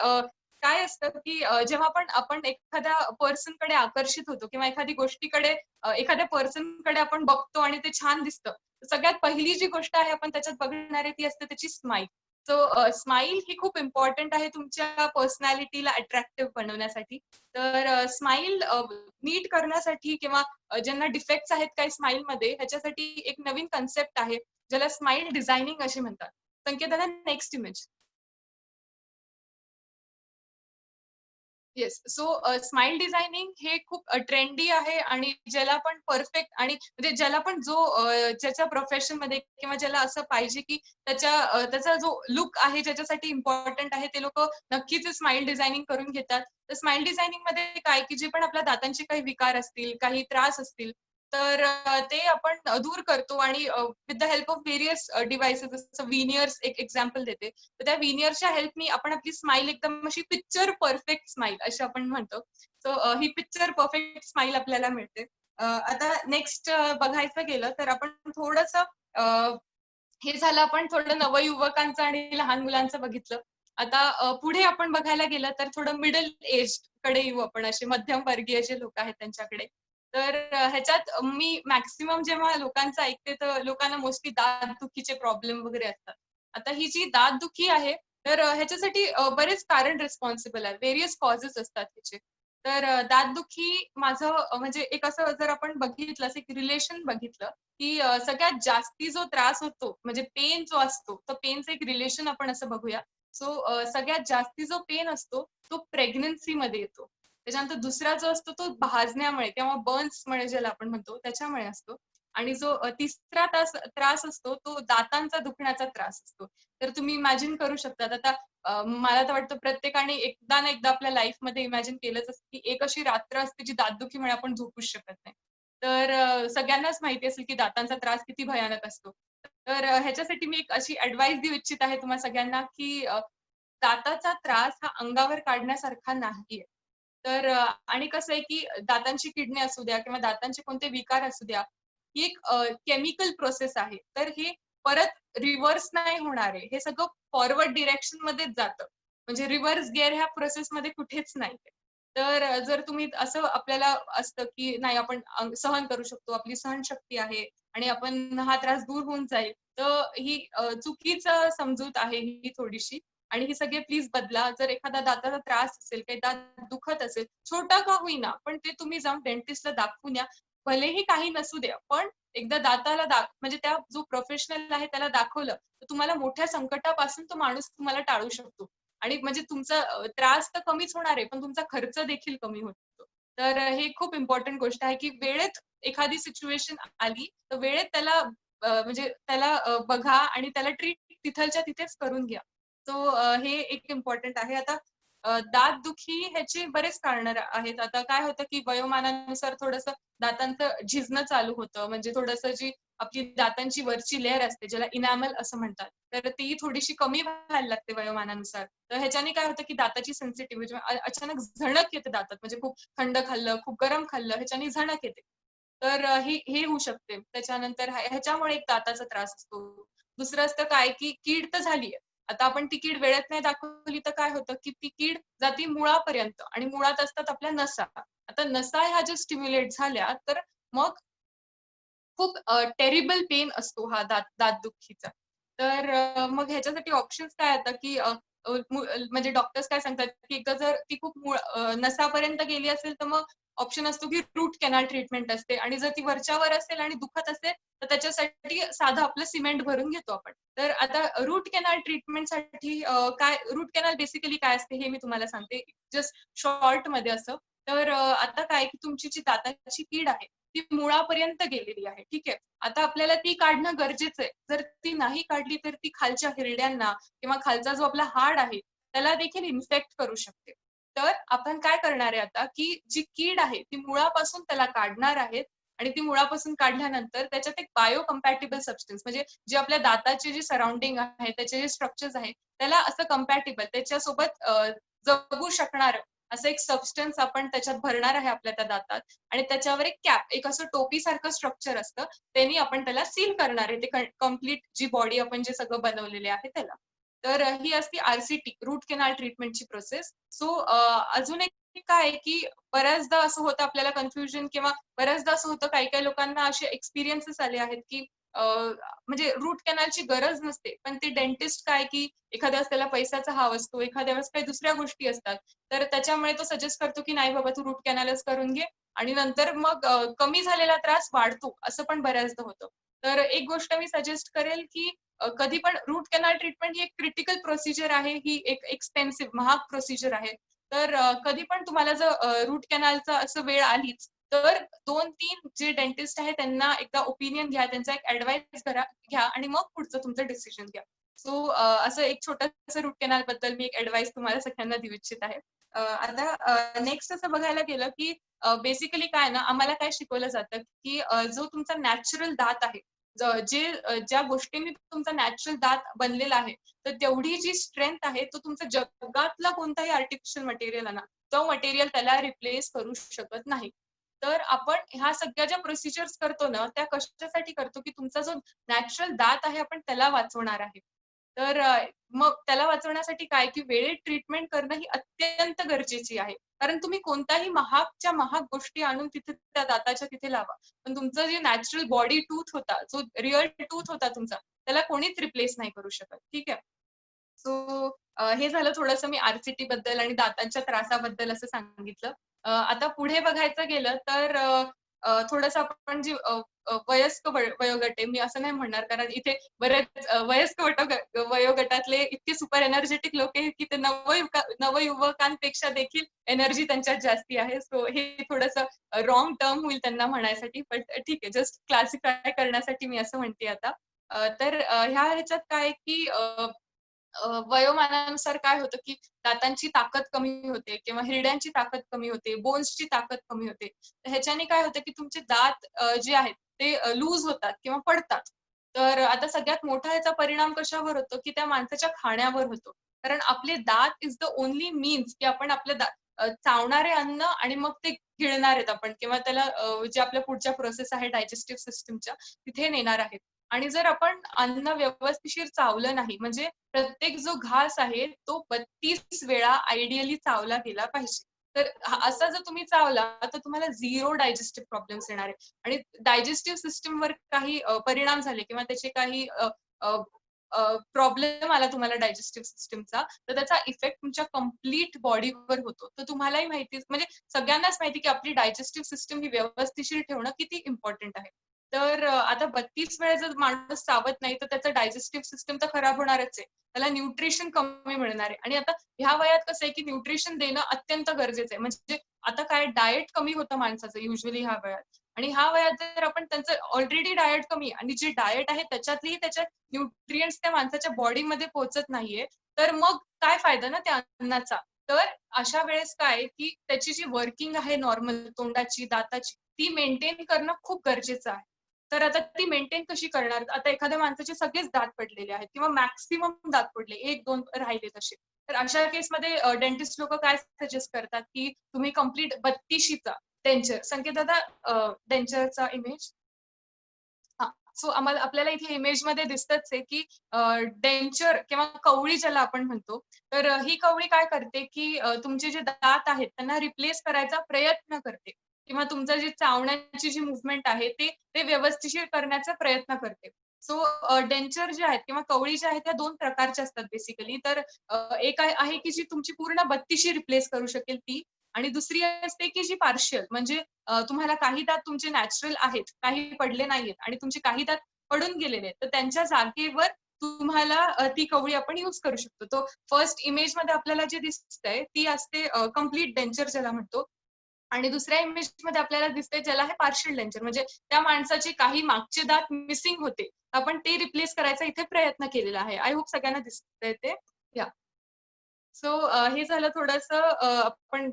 Speaker 2: काय असतं, की जेव्हा आपण आपण एखाद्या पर्सनकडे आकर्षित होतो किंवा एखादी गोष्टीकडे एखाद्या पर्सनकडे आपण बघतो आणि ते छान दिसतं. सगळ्यात पहिली जी गोष्ट आहे आपण त्याच्यात बघणार आहे ती असते त्याची स्माईल. सो स्माईल ही खूप इम्पोर्टंट आहे तुमच्या पर्सनॅलिटीला अट्रॅक्टिव्ह बनवण्यासाठी. तर स्माईल नीट करण्यासाठी किंवा ज्यांना डिफेक्ट्स आहेत काही स्माईलमध्ये ह्याच्यासाठी एक नवीन कन्सेप्ट आहे, ज्याला स्माईल डिझायनिंग असे म्हणतात. संकेत दादा next image. Yes. So smile designing हे खूप ट्रेंडी आहे आणि ज्याला पण परफेक्ट आणि म्हणजे ज्याला पण जो ज्याच्या प्रोफेशनमध्ये किंवा ज्याला असं पाहिजे, की त्याचा जो लूक आहे ज्याच्यासाठी इम्पोर्टंट आहे, ते लोकं नक्कीच स्माईल डिझायनिंग करून घेतात. तर स्माईल डिझायनिंगमध्ये काय, की जे पण आपल्या दातांचे काही विकार असतील, काही त्रास असतील, तर ते आपण दूर करतो आणि with the help of various devices जसं व्हिनियर्स एक एक्झाम्पल देते. तर त्या व्हिनियरच्या हेल्पनी आपण आपली स्माईल एकदम अशी पिक्चर परफेक्ट स्माईल अशी आपण म्हणतो. सो ही पिक्चर परफेक्ट स्माईल आपल्याला मिळते. आता नेक्स्ट बघायचं गेलं तर आपण थोडंसं हे झालं आपण थोडं नवयुवकांचं आणि लहान मुलांचं बघितलं. आता पुढे आपण बघायला गेलं तर थोडं मिडल एज कडे येऊ आपण असे मध्यमवर्गीय जे लोक आहेत त्यांच्याकडे. तर ह्याच्यात मी मॅक्सिमम जेव्हा लोकांचं ऐकते तर लोकांना मोस्टली दातदुखीचे प्रॉब्लेम वगैरे असतात. आता ही जी दातदुखी आहे तर ह्याच्यासाठी बरेच कारण रिस्पॉन्सिबल आहे. व्हेरियस कॉजेस असतात त्याचे. तर दातदुखी माझं म्हणजे एक असं जर आपण बघितलं असं एक रिलेशन बघितलं की सगळ्यात जास्ती जो त्रास होतो म्हणजे पेन जो असतो, तर पेनचं एक रिलेशन आपण असं बघूया. सो सगळ्यात जास्ती जो पेन असतो, तो प्रेग्नन्सीमध्ये येतो. त्याच्यानंतर दुसरा जो असतो तो भाजण्यामुळे किंवा बर्न्समुळे ज्याला आपण म्हणतो त्याच्यामुळे असतो. आणि जो तिसरा त्रास असतो तो दातांचा दुखण्याचा त्रास असतो. तर तुम्ही इमॅजिन करू शकता आता मला तर वाटतं प्रत्येकाने एकदा ना एकदा आपल्या लाईफमध्ये इमॅजिन केलंच असतं, की एक अशी रात्र असते जी दातदुखीमुळे आपण झोपूच शकत नाही. तर सगळ्यांनाच माहिती असेल की दातांचा त्रास किती भयानक असतो. तर ह्याच्यासाठी मी एक अशी ॲडवाइस देऊ इच्छित आहे तुम्हा सगळ्यांना, की दाताचा त्रास हा अंगावर काढण्यासारखा नाहीये. तर आणि कसं आहे, की दातांची किडनी असू द्या किंवा दातांचे कोणते विकार असू द्या, ही एक केमिकल प्रोसेस आहे. तर हे परत रिव्हर्स नाही होणार आहे. हे सगळं फॉरवर्ड डिरेक्शन मध्येच जातं. म्हणजे रिव्हर्स गिअर ह्या प्रोसेसमध्ये कुठेच नाही. तर जर तुम्ही असं आपल्याला असतं, की नाही आपण सहन करू शकतो, आपली सहनशक्ती आहे आणि आपण हा त्रास दूर होऊन जाईल. तर ही चुकीचं समजूत आहे ही थोडीशी आणि ही सगळे प्लीज बदला. जर एखादा दाताचा त्रास असेल, काही दात दुखत असेल, छोटा का होईना, पण ते तुम्ही जाऊन डेंटिस्टला दाखवून या. भलेही काही नसू द्या, पण एकदा दाताला म्हणजे त्या जो प्रोफेशनल आहे त्याला दाखवलं, तर तुम्हाला मोठ्या संकटापासून तो माणूस तुम्हाला टाळू शकतो. आणि म्हणजे तुमचा त्रास तर कमीच होणार आहे, पण तुमचा खर्च देखील कमी होतो. तर हे खूप इम्पोर्टंट गोष्ट आहे, की वेळेत एखादी सिच्युएशन आली, तर वेळेत त्याला म्हणजे त्याला बघा आणि त्याला ट्रीट तिथलच्या तिथेच करून घ्या. सो हे एक इम्पोर्टंट आहे. आता दात दुखी ह्याची बरेच कारणं आहेत. आता काय होतं, की वयोमानानुसार थोडंसं दातांचं झिजणं चालू होतं. म्हणजे थोडंसं जी आपली दातांची वरची लेयर असते, ज्याला इनॅमल असं म्हणतात. तर ती थोडीशी कमी व्हायला लागते वयोमानानुसार. तर ह्याच्याने काय होतं, की दाताची सेन्सिटिव्हिटी अचानक झणक येते दातात. म्हणजे खूप थंड खाल्लं, खूप गरम खाल्लं, ह्याच्याने झणक येते. तर हे होऊ शकते. त्याच्यानंतर ह्याच्यामुळे एक दाताचा त्रास असतो. दुसरं असतं काय, की कीड तर झालीये. आता आपण ती कीड वेळेत नाही दाखवली तर काय होतं, की ती कीड जाती मुळापर्यंत आणि मुळात असतात आपल्या नसा. आता नसा ह्या ज्या स्टिम्युलेट झाल्या, तर मग खूप टेरिबल पेन असतो हा दात दुखीचा. तर मग ह्याच्यासाठी ऑप्शन्स काय येतात, की म्हणजे डॉक्टर्स काय सांगतात, की एकदा जर ती खूप नसापर्यंत गेली असेल, तर मग ऑप्शन असतो, की रूट कॅनल ट्रीटमेंट असते आणि जर ती वरच्यावर असेल आणि दुखत असेल, तर त्याच्यासाठी साधं आपलं सिमेंट भरून घेतो आपण. तर आता रूट कॅनल ट्रीटमेंटसाठी काय रूट कॅनल बेसिकली काय असते हे मी तुम्हाला सांगते. जस्ट शॉर्टमध्ये असं. तर आता काय, की तुमची जी दाताची कीड आहे, ती मुळापर्यंत गेलेली आहे. ठीक आहे. आता आपल्याला ती काढणं गरजेचं आहे. जर ती नाही काढली तर ती खालच्या हिरड्यांना किंवा खालचा जो आपला हाड आहे, त्याला देखील इन्फेक्ट करू शकते. तर आपण काय करणार आहे आता, की जी कीड आहे ती मुळापासून त्याला काढणार आहेत आणि ती मुळापासून काढल्यानंतर त्याच्यात एक बायो कंपॅटिबल सबस्टन्स म्हणजे जे आपल्या दाताचे जे सराउंडिंग आहे, त्याचे जे स्ट्रक्चर्स आहे, त्याला असं कंपॅटिबल त्याच्यासोबत जगू शकणारं असं एक सबस्टन्स आपण त्याच्यात भरणार आहे आपल्या त्या दातात आणि त्याच्यावर एक कॅप, एक असं टोपीसारखं स्ट्रक्चर असतं. त्यांनी आपण त्याला सील करणार आहे. ते कंप्लीट जी बॉडी आपण जे सगळं बनवलेले आहे त्याला. तर ही असती आर-सी-टी रूट कॅनल ट्रीटमेंटची प्रोसेस. सो अजून एक काय आहे, की बऱ्याचदा असं होतं आपल्याला कन्फ्युजन किंवा बऱ्याचदा असं होतं काही-काही लोकांना असे एक्सपिरियन्सेस आले आहेत, की म्हणजे रूट कॅनलची गरज नसते. पण ते डेंटिस्ट काय, की एखाद्या वेळेस त्याला पैशाचा हाव असतो, एखाद्या वेळेस काही दुसऱ्या गोष्टी असतात. तर त्याच्यामुळे तो सजेस्ट करतो, की "नाही बाबा तू रूट कॅनलच करून घे." आणि नंतर मग कमी झालेला त्रास वाढतो, असं पण बऱ्याचदा होतं. तर एक गोष्ट मी सजेस्ट करेल, की कधी पण रूट कॅनल ट्रीटमेंट ही एक क्रिटिकल प्रोसिजर आहे. ही एक एक्सपेन्सिव्ह महाग प्रोसिजर आहे. तर कधी पण तुम्हाला जर रूट कॅनलचा असं वेळ आलीच, तर 2-3 जे डेंटिस्ट आहेत त्यांना एकदा ओपिनियन घ्या, त्यांचा एक ॲडवाइस घ्या आणि मग पुढचं तुमचं डिसिजन घ्या. सो असं एक छोटंसं रूट कॅनल बद्दल मी एक ॲडवाइस तुम्हाला सगळ्यांना देऊ इच्छित आहे. आता नेक्स्ट असं बघायला गेलं, की बेसिकली काय ना, आम्हाला काय शिकवलं जातं, की जो तुमचा नॅचरल दात आहे, ज्या गोष्टींनी तुमचा नॅचरल दात बनलेला आहे, तर तेवढी जी स्ट्रेंथ आहे, तो तुमचा जगातला कोणताही आर्टिफिशियल मटेरियल आहे ना, तो मटेरियल त्याला रिप्लेस करू शकत नाही. तर आपण ह्या सगळ्या ज्या प्रोसिजर्स करतो ना, त्या कशासाठी करतो, की तुमचा जो नॅचरल दात आहे, आपण त्याला वाचवणार आहे. तर मग त्याला वाचवण्यासाठी काय, की वेळेत ट्रीटमेंट करणं ही अत्यंत गरजेची आहे. कारण तुम्ही कोणत्याही महागच्या महाग गोष्टी आणून तिथे त्या दाताच्या तिथे लावा. पण तुमचं जे नॅचरल बॉडी टूथ होता, जो रिअल टूथ होता तुमचा, त्याला कोणीच रिप्लेस नाही करू शकत. ठीक आहे. सो हे झालं थोडंसं मी आर-सी-टी बद्दल आणि दातांच्या त्रासाबद्दल असं सांगितलं. आता पुढे बघायचं गेलं तर थोडंसं आपण जी वयस्क वयोगट आहे, मी असं नाही म्हणणार कारण इथे बरेच वयस्क वयोगटातले इतके सुपर एनर्जेटिक लोक आहेत, की ते नवयुवकांपेक्षा देखील एनर्जी त्यांच्यात जास्ती आहे. सो हे थोडंसं रॉंग टर्म होईल त्यांना म्हणायसाठी. बट ठीक आहे, जस्ट क्लासिफाय करण्यासाठी मी असं म्हणते आता. तर ह्या ह्याच्यात काय आहे, की वयोमानानुसार काय होतं, की दातांची ताकद कमी होते किंवा हिरड्यांची ताकद कमी होते, बोन्सची ताकद कमी होते. तर ह्याच्याने काय होतं, की तुमचे दात जे आहेत ते लूज होतात किंवा पडतात. तर आता सगळ्यात मोठा ह्याचा परिणाम कशावर होतो, की त्या माणसाच्या खाण्यावर होतो. कारण आपले दात इस द ओन्ली मीन्स, की आपण आपल्या चावणारे अन्न आणि मग ते गिळणार आहेत आपण किंवा त्याला जे आपल्या पुढच्या प्रोसेस आहे डायजेस्टिव्ह सिस्टमच्या तिथे नेणार आहेत. आणि जर आपण अन्न व्यवस्थिशीर चावलं नाही, म्हणजे प्रत्येक जो घास आहे तो 32 वेळा आयडियली चावला गेला पाहिजे. तर असा जर तुम्ही चावला तर तुम्हाला 0 डायजेस्टिव्ह प्रॉब्लेम्स येणार आहे आणि डायजेस्टिव्ह सिस्टमवर काही परिणाम झाले किंवा त्याचे काही प्रॉब्लेम आला तुम्हाला डायजेस्टिव्ह सिस्टमचा, तर त्याचा इफेक्ट तुमच्या कंप्लीट बॉडीवर होतो. तर तुम्हालाही माहिती म्हणजे सगळ्यांनाच माहिती की आपली डायजेस्टिव्ह सिस्टम ही व्यवस्थिशीर ठेवणं किती इम्पॉर्टंट आहे. तर आता 32 वेळा जर माणूस चावत नाही, तर त्याचं डायजेस्टिव्ह सिस्टम तर खराब होणारच आहे. त्याला न्यूट्रिशन कमी मिळणार आहे आणि आता ह्या वयात कसं आहे की न्यूट्रिशन देणं अत्यंत गरजेचं आहे. म्हणजे आता काय डाएट कमी होतं माणसाचं युजुअली ह्या वयात आणि ह्या वयात जर आपण त्यांचं ऑलरेडी डाएट कमी आणि जे डाएट आहे त्याच्यातलीही त्याच्यात न्यूट्रिएंट्स त्या माणसाच्या बॉडीमध्ये पोहोचत नाहीये, तर मग काय फायदा ना त्या अन्नाचा. तर अशा वेळेस काय की त्याची जी वर्किंग आहे नॉर्मल तोंडाची, दाताची ती मेंटेन करणं खूप गरजेचं आहे. तर आता ती मेंटेन कशी करणार? आता एखाद्या माणसाचे सगळेच दात पडलेले आहेत किंवा मॅक्सिमम दात पडले, 1-2 राहिले तसे. तर अशा केसमध्ये डेंटिस्ट लोकं काय सजेस्ट करतात की तुम्ही कंप्लीट 32शीचा डेंचर संकेत दादा डेंचरचा इमेज हां. सो आपल्याला इथे इमेजमध्ये दिसतच आहे, की डेंचर किंवा कवळी ज्याला आपण म्हणतो. तर ही कवळी काय करते, की तुमचे जे दात आहेत त्यांना रिप्लेस करायचा प्रयत्न करते किंवा तुमचं जी चावण्याची जी मूव्हमेंट आहे ते व्यवस्थिशीर करण्याचा प्रयत्न करते. सो डेंचर जे आहेत किंवा कवळी ज्या आहेत त्या 2 प्रकारच्या असतात बेसिकली. तर एक आहे, की जी तुमची पूर्ण 32शी रिप्लेस करू शकेल ती आणि दुसरी असते, की जी पार्शियल म्हणजे तुम्हाला काही दात तुमचे नॅचरल आहेत, काही पडले नाहीयेत आणि तुमचे काही दात पडून गेलेले आहेत. तर त्यांच्या जागेवर तुम्हाला ती कवळी आपण यूज करू शकतो. तो फर्स्ट इमेजमध्ये आपल्याला जे दिसतंय ती असते कंप्लीट डेंचर ज्याला म्हणतो आणि दुसऱ्या इमेजमध्ये आपल्याला दिसतंय ज्याला आहे पार्शियल डेंचर म्हणजे त्या माणसाचे काही मागचे दात मिसिंग होते. आपण ते रिप्लेस करायचा इथे प्रयत्न केलेला आहे. आय होप सगळ्यांना दिसतंय ते. या. सो हे झालं थोडंसं आपण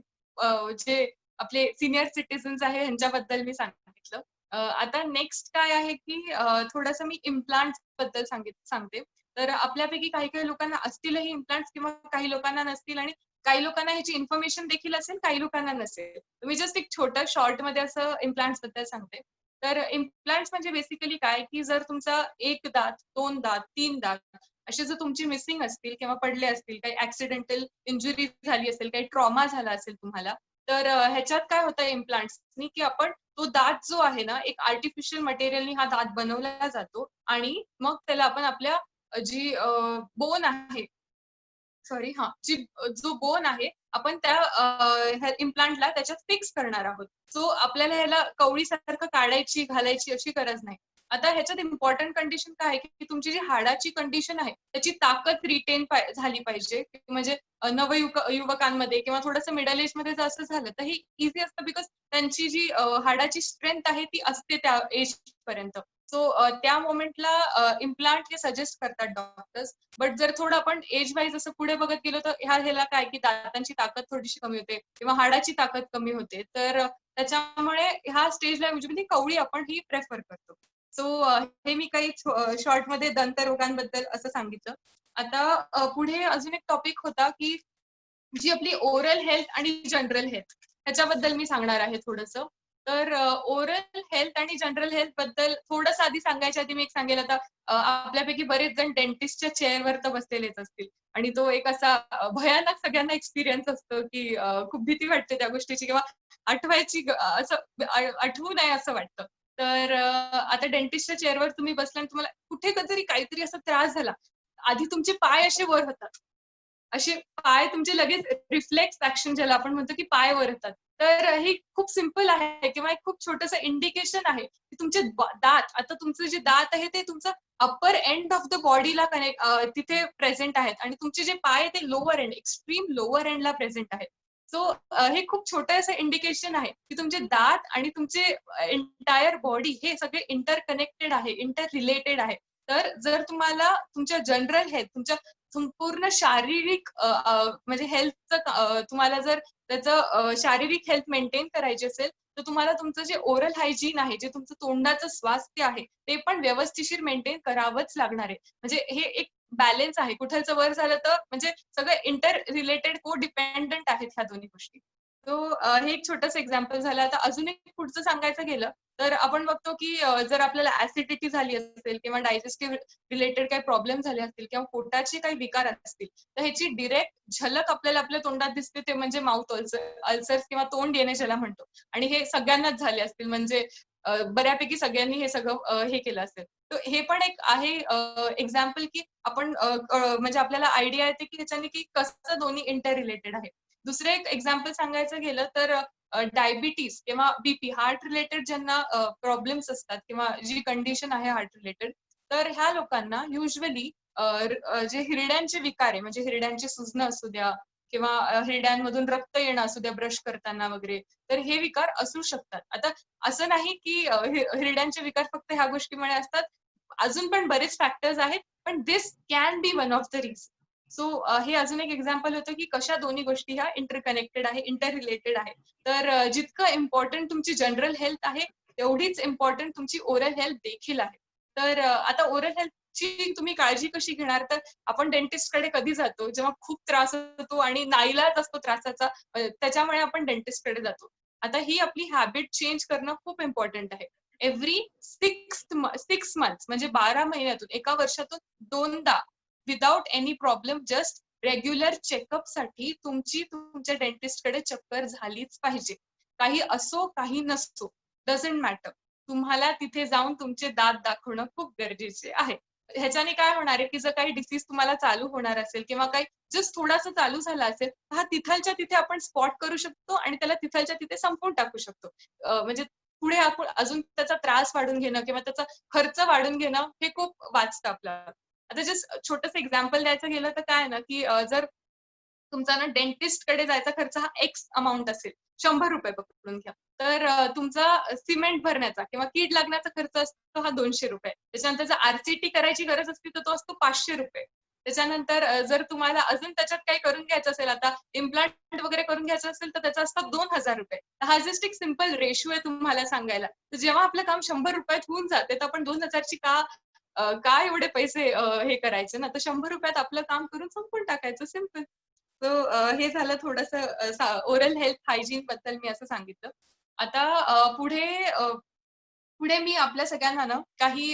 Speaker 2: जे आपले सीनियर सिटिझन्स आहे ह्यांच्याबद्दल मी सांगितलं. आता नेक्स्ट काय आहे, की थोडंसं मी इम्प्लांट्स बद्दल सांगते. तर आपल्यापैकी काही-काही लोकांना असतीलही इम्प्लांट्स किंवा काही लोकांना नसतील आणि काही लोकांना ह्याची इन्फॉर्मेशन देखील असेल, काही लोकांना नसेल. मी जस्ट एक छोटं शॉर्टमध्ये असं इम्प्लांट्स बद्दल सांगते. तर इम्प्लांट्स म्हणजे बेसिकली काय, की जर तुमचा 1 दात, 2 दात, 3 दात असे जर तुमची मिसिंग असतील किंवा पडले असतील, काही ॲक्सिडेंटल इंजुरी झाली असेल, काही ट्रॉमा झाला असेल तुम्हाला, तर ह्याच्यात काय होतं इम्प्लांट्सनी, की आपण तो दात जो आहे ना, एक आर्टिफिशियल मटेरियलनी हा दात बनवला जातो आणि मग त्याला आपण आपल्या जी बोन आहे सॉरी हां, जो बोन आहे, आपण त्या ह्या इम्प्लांटला त्याच्यात फिक्स करणार आहोत. सो आपल्याला ह्याला कवळीसारखं काढायची, घालायची अशी गरज नाही. आता ह्याच्यात इम्पोर्टंट कंडिशन काय आहे, की तुमची जी हाडाची कंडिशन आहे, त्याची ताकद रिटेन झाली पाहिजे. म्हणजे युवकांमध्ये किंवा थोडंसं मिडल एजमध्ये जर असं झालं, तर हे ईझी असतं बिकॉज त्यांची जी हाडाची स्ट्रेंथ आहे ती असते त्या एजपर्यंत. सो त्या मोमेंटला इम्प्लांट हे सजेस्ट करतात डॉक्टर्स. बट जर थोडं आपण एज वाईज असं पुढे बघत गेलो तर ह्याला काय की दातांची ताकद थोडीशी कमी होते किंवा हाडाची ताकद कमी होते. तर त्याच्यामुळे ह्या स्टेजला युजली कवळी आपण ही प्रेफर करतो. सो हे मी काही शॉर्टमध्ये दंतरोगांबद्दल असं सांगितलं. आता पुढे अजून एक टॉपिक होता की जी आपली ओरल हेल्थ आणि जनरल हेल्थ ह्याच्याबद्दल मी सांगणार आहे थोडंसं. तर ओरल हेल्थ आणि जनरल हेल्थ बद्दल थोडंसं आधी सांगायच्या आधी मी एक सांगेल आता आपल्यापैकी बरेच जण डेंटिस्टच्या चेअरवर तर बसलेलेच असतील आणि तो एक असा भयानक सगळ्यांना एक्सपिरियन्स असतो की खूप भीती वाटते त्या गोष्टीची किंवा आठवायची असं आठवू नये असं वाटतं. तर आता डेंटिस्टच्या चेअरवर तुम्ही बसला आणि तुम्हाला कुठे कधीतरी काहीतरी असा त्रास झाला. आधी तुमचे पाय असे वर होतात. असे पाय तुमचे लगेच रिफ्लेक्स ॲक्शन ज्याला आपण म्हणतो, की पाय वर येतात. तर हे खूप सिंपल आहे किंवा एक खूप छोटंसं इंडिकेशन आहे, की तुमचे दात आता तुमचं जे दात आहे ते तुमचं अपर एंड ऑफ द बॉडीला तिथे प्रेझेंट आहेत आणि तुमचे जे पाय आहे ते लोवर एंड, एक्स्ट्रीम लोवर एंडला प्रेझेंट आहेत. सो हे खूप छोटं असं इंडिकेशन आहे, की तुमचे दात आणि तुमचे एंटायर बॉडी हे सगळे इंटरकनेक्टेड आहे, इंटर रिलेटेड आहे. तर जर तुम्हाला तुमच्या जनरल हेल्थ, तुमच्या संपूर्ण शारीरिक म्हणजे हेल्थचं तुम्हाला जर त्याचं शारीरिक हेल्थ मेंटेन करायची असेल, तर तुम्हाला तुमचं जे ओरल हायजीन आहे, जे तुमचं तोंडाचं स्वास्थ्य आहे, ते पण व्यवस्थिशीर मेंटेन करावंच लागणार आहे. म्हणजे हे एक बॅलन्स आहे. कुठलचं वर झालं तर म्हणजे सगळं इंटर रिलेटेड, को डिपेंडंट आहेत ह्या दोन्ही गोष्टी. तो हे एक छोटंसं एक्झाम्पल झालं. आता अजून एक पुढचं सांगायचं गेलं, तर आपण बघतो की जर आपल्याला ॲसिडिटी झाली असेल किंवा डायजेस्टिव्ह रिलेटेड काही प्रॉब्लेम झाले असतील किंवा पोटाचे काही विकार असतील, तर ह्याची डायरेक्ट झलक आपल्याला आपल्या तोंडात दिसते ते म्हणजे माउथ अल्सर्स किंवा तोंड येणे ज्याला म्हणतो. आणि हे सगळ्यांनाच झाले असतील म्हणजे बऱ्यापैकी सगळ्यांनी हे सगळं हे केलं असेल. तर हे पण एक आहे एक्झाम्पल की आपण म्हणजे आपल्याला आयडिया येते की ह्याच्याने की कसं दोन्ही इंटर रिलेटेड आहे. दुसरं एक एक्झाम्पल सांगायचं गेलं तर डायबिटीज किंवा बीपी हार्ट रिलेटेड ज्यांना प्रॉब्लेम्स असतात किंवा जी कंडिशन आहे हार्ट रिलेटेड, तर ह्या लोकांना युजली जे हिरड्यांचे विकार आहे म्हणजे हिरड्यांची सुजणं असू द्या किंवा हिरड्यांमधून रक्त येणं असू द्या ब्रश करताना वगैरे, तर हे विकार असू शकतात. आता असं नाही की हिरड्यांचे विकार फक्त ह्या गोष्टीमुळे असतात. अजून पण बरेच फॅक्टर्स आहेत, पण this can be one of the reason. So हे अजून एक एक्झाम्पल होतं की कशा दोन्ही गोष्टी ह्या इंटरकनेक्टेड आहे, इंटर रिलेटेड आहे. तर जितकं इम्पॉर्टंट तुमची जनरल हेल्थ आहे, तेवढीच इम्पॉर्टंट तुमची ओरल हेल्थ देखील आहे. तर आता ओरल हेल्थची तुम्ही काळजी कशी घेणार? तर आपण डेंटिस्टकडे कधी जातो? जेव्हा खूप त्रास होतो आणि नाईलाज असतो त्रासाचा, त्याच्यामुळे आपण डेंटिस्टकडे जातो. आता ही आपली हॅबिट चेंज करणं खूप इम्पॉर्टंट आहे. एव्हरी 6 मंथ्स म्हणजे 12 महिन्यातून, एका वर्षातून 2दा without any problem just regular चेकअपसाठी तुमची तुमच्या डेंटिस्टकडे चक्कर झालीच पाहिजे. काही असो, काही नसो, डझंट मॅटर. तुम्हाला तिथे जाऊन तुमचे दात दाखवणं खूप गरजेचे आहे. ह्याच्याने काय होणार आहे, की जर काही डिसीज तुम्हाला चालू होणार असेल किंवा काही जस्ट थोडासा चालू झाला असेल, तर हा तिथलच्या तिथे आपण स्पॉट करू शकतो आणि त्याला तिथलच्या तिथे संपवून टाकू शकतो. म्हणजे पुढे आपण अजून त्याचा त्रास वाढून घेणं किंवा त्याचा खर्च वाढून घेणं हे खूप वाचतं आपल्याला. आता जस्ट छोटंसं एक्झाम्पल द्यायचं गेलं तर काय आहे ना, की जर तुमचा ना डेंटिस्टकडे जायचा खर्च हा एक्स अमाउंट असेल, ₹100 पकडून घ्या. तर तुमचा सिमेंट भरण्याचा किंवा कीड लागण्याचा खर्च असतो हा ₹200. त्याच्यानंतर जर आर-सी-टी करायची गरज असते तर तो असतो ₹500. त्याच्यानंतर जर तुम्हाला अजून त्याच्यात काही करून घ्यायचं असेल, आता इम्प्लांट वगैरे करून घ्यायचं असेल तर त्याचा असतो ₹2000. हा जस्ट एक सिंपल रेशिओ आहे तुम्हाला सांगायला. तर जेव्हा आपलं काम ₹100 होऊन जाते, तर आपण 2000 ची का एवढे पैसे हे करायचे ना, तर ₹100 आपलं काम करून संपवून टाकायचं सिंपल. सो हे झालं थोडंसं ओरल हेल्थ हायजीन बद्दल मी असं सांगितलं. आता पुढे मी आपल्या सगळ्यांना ना काही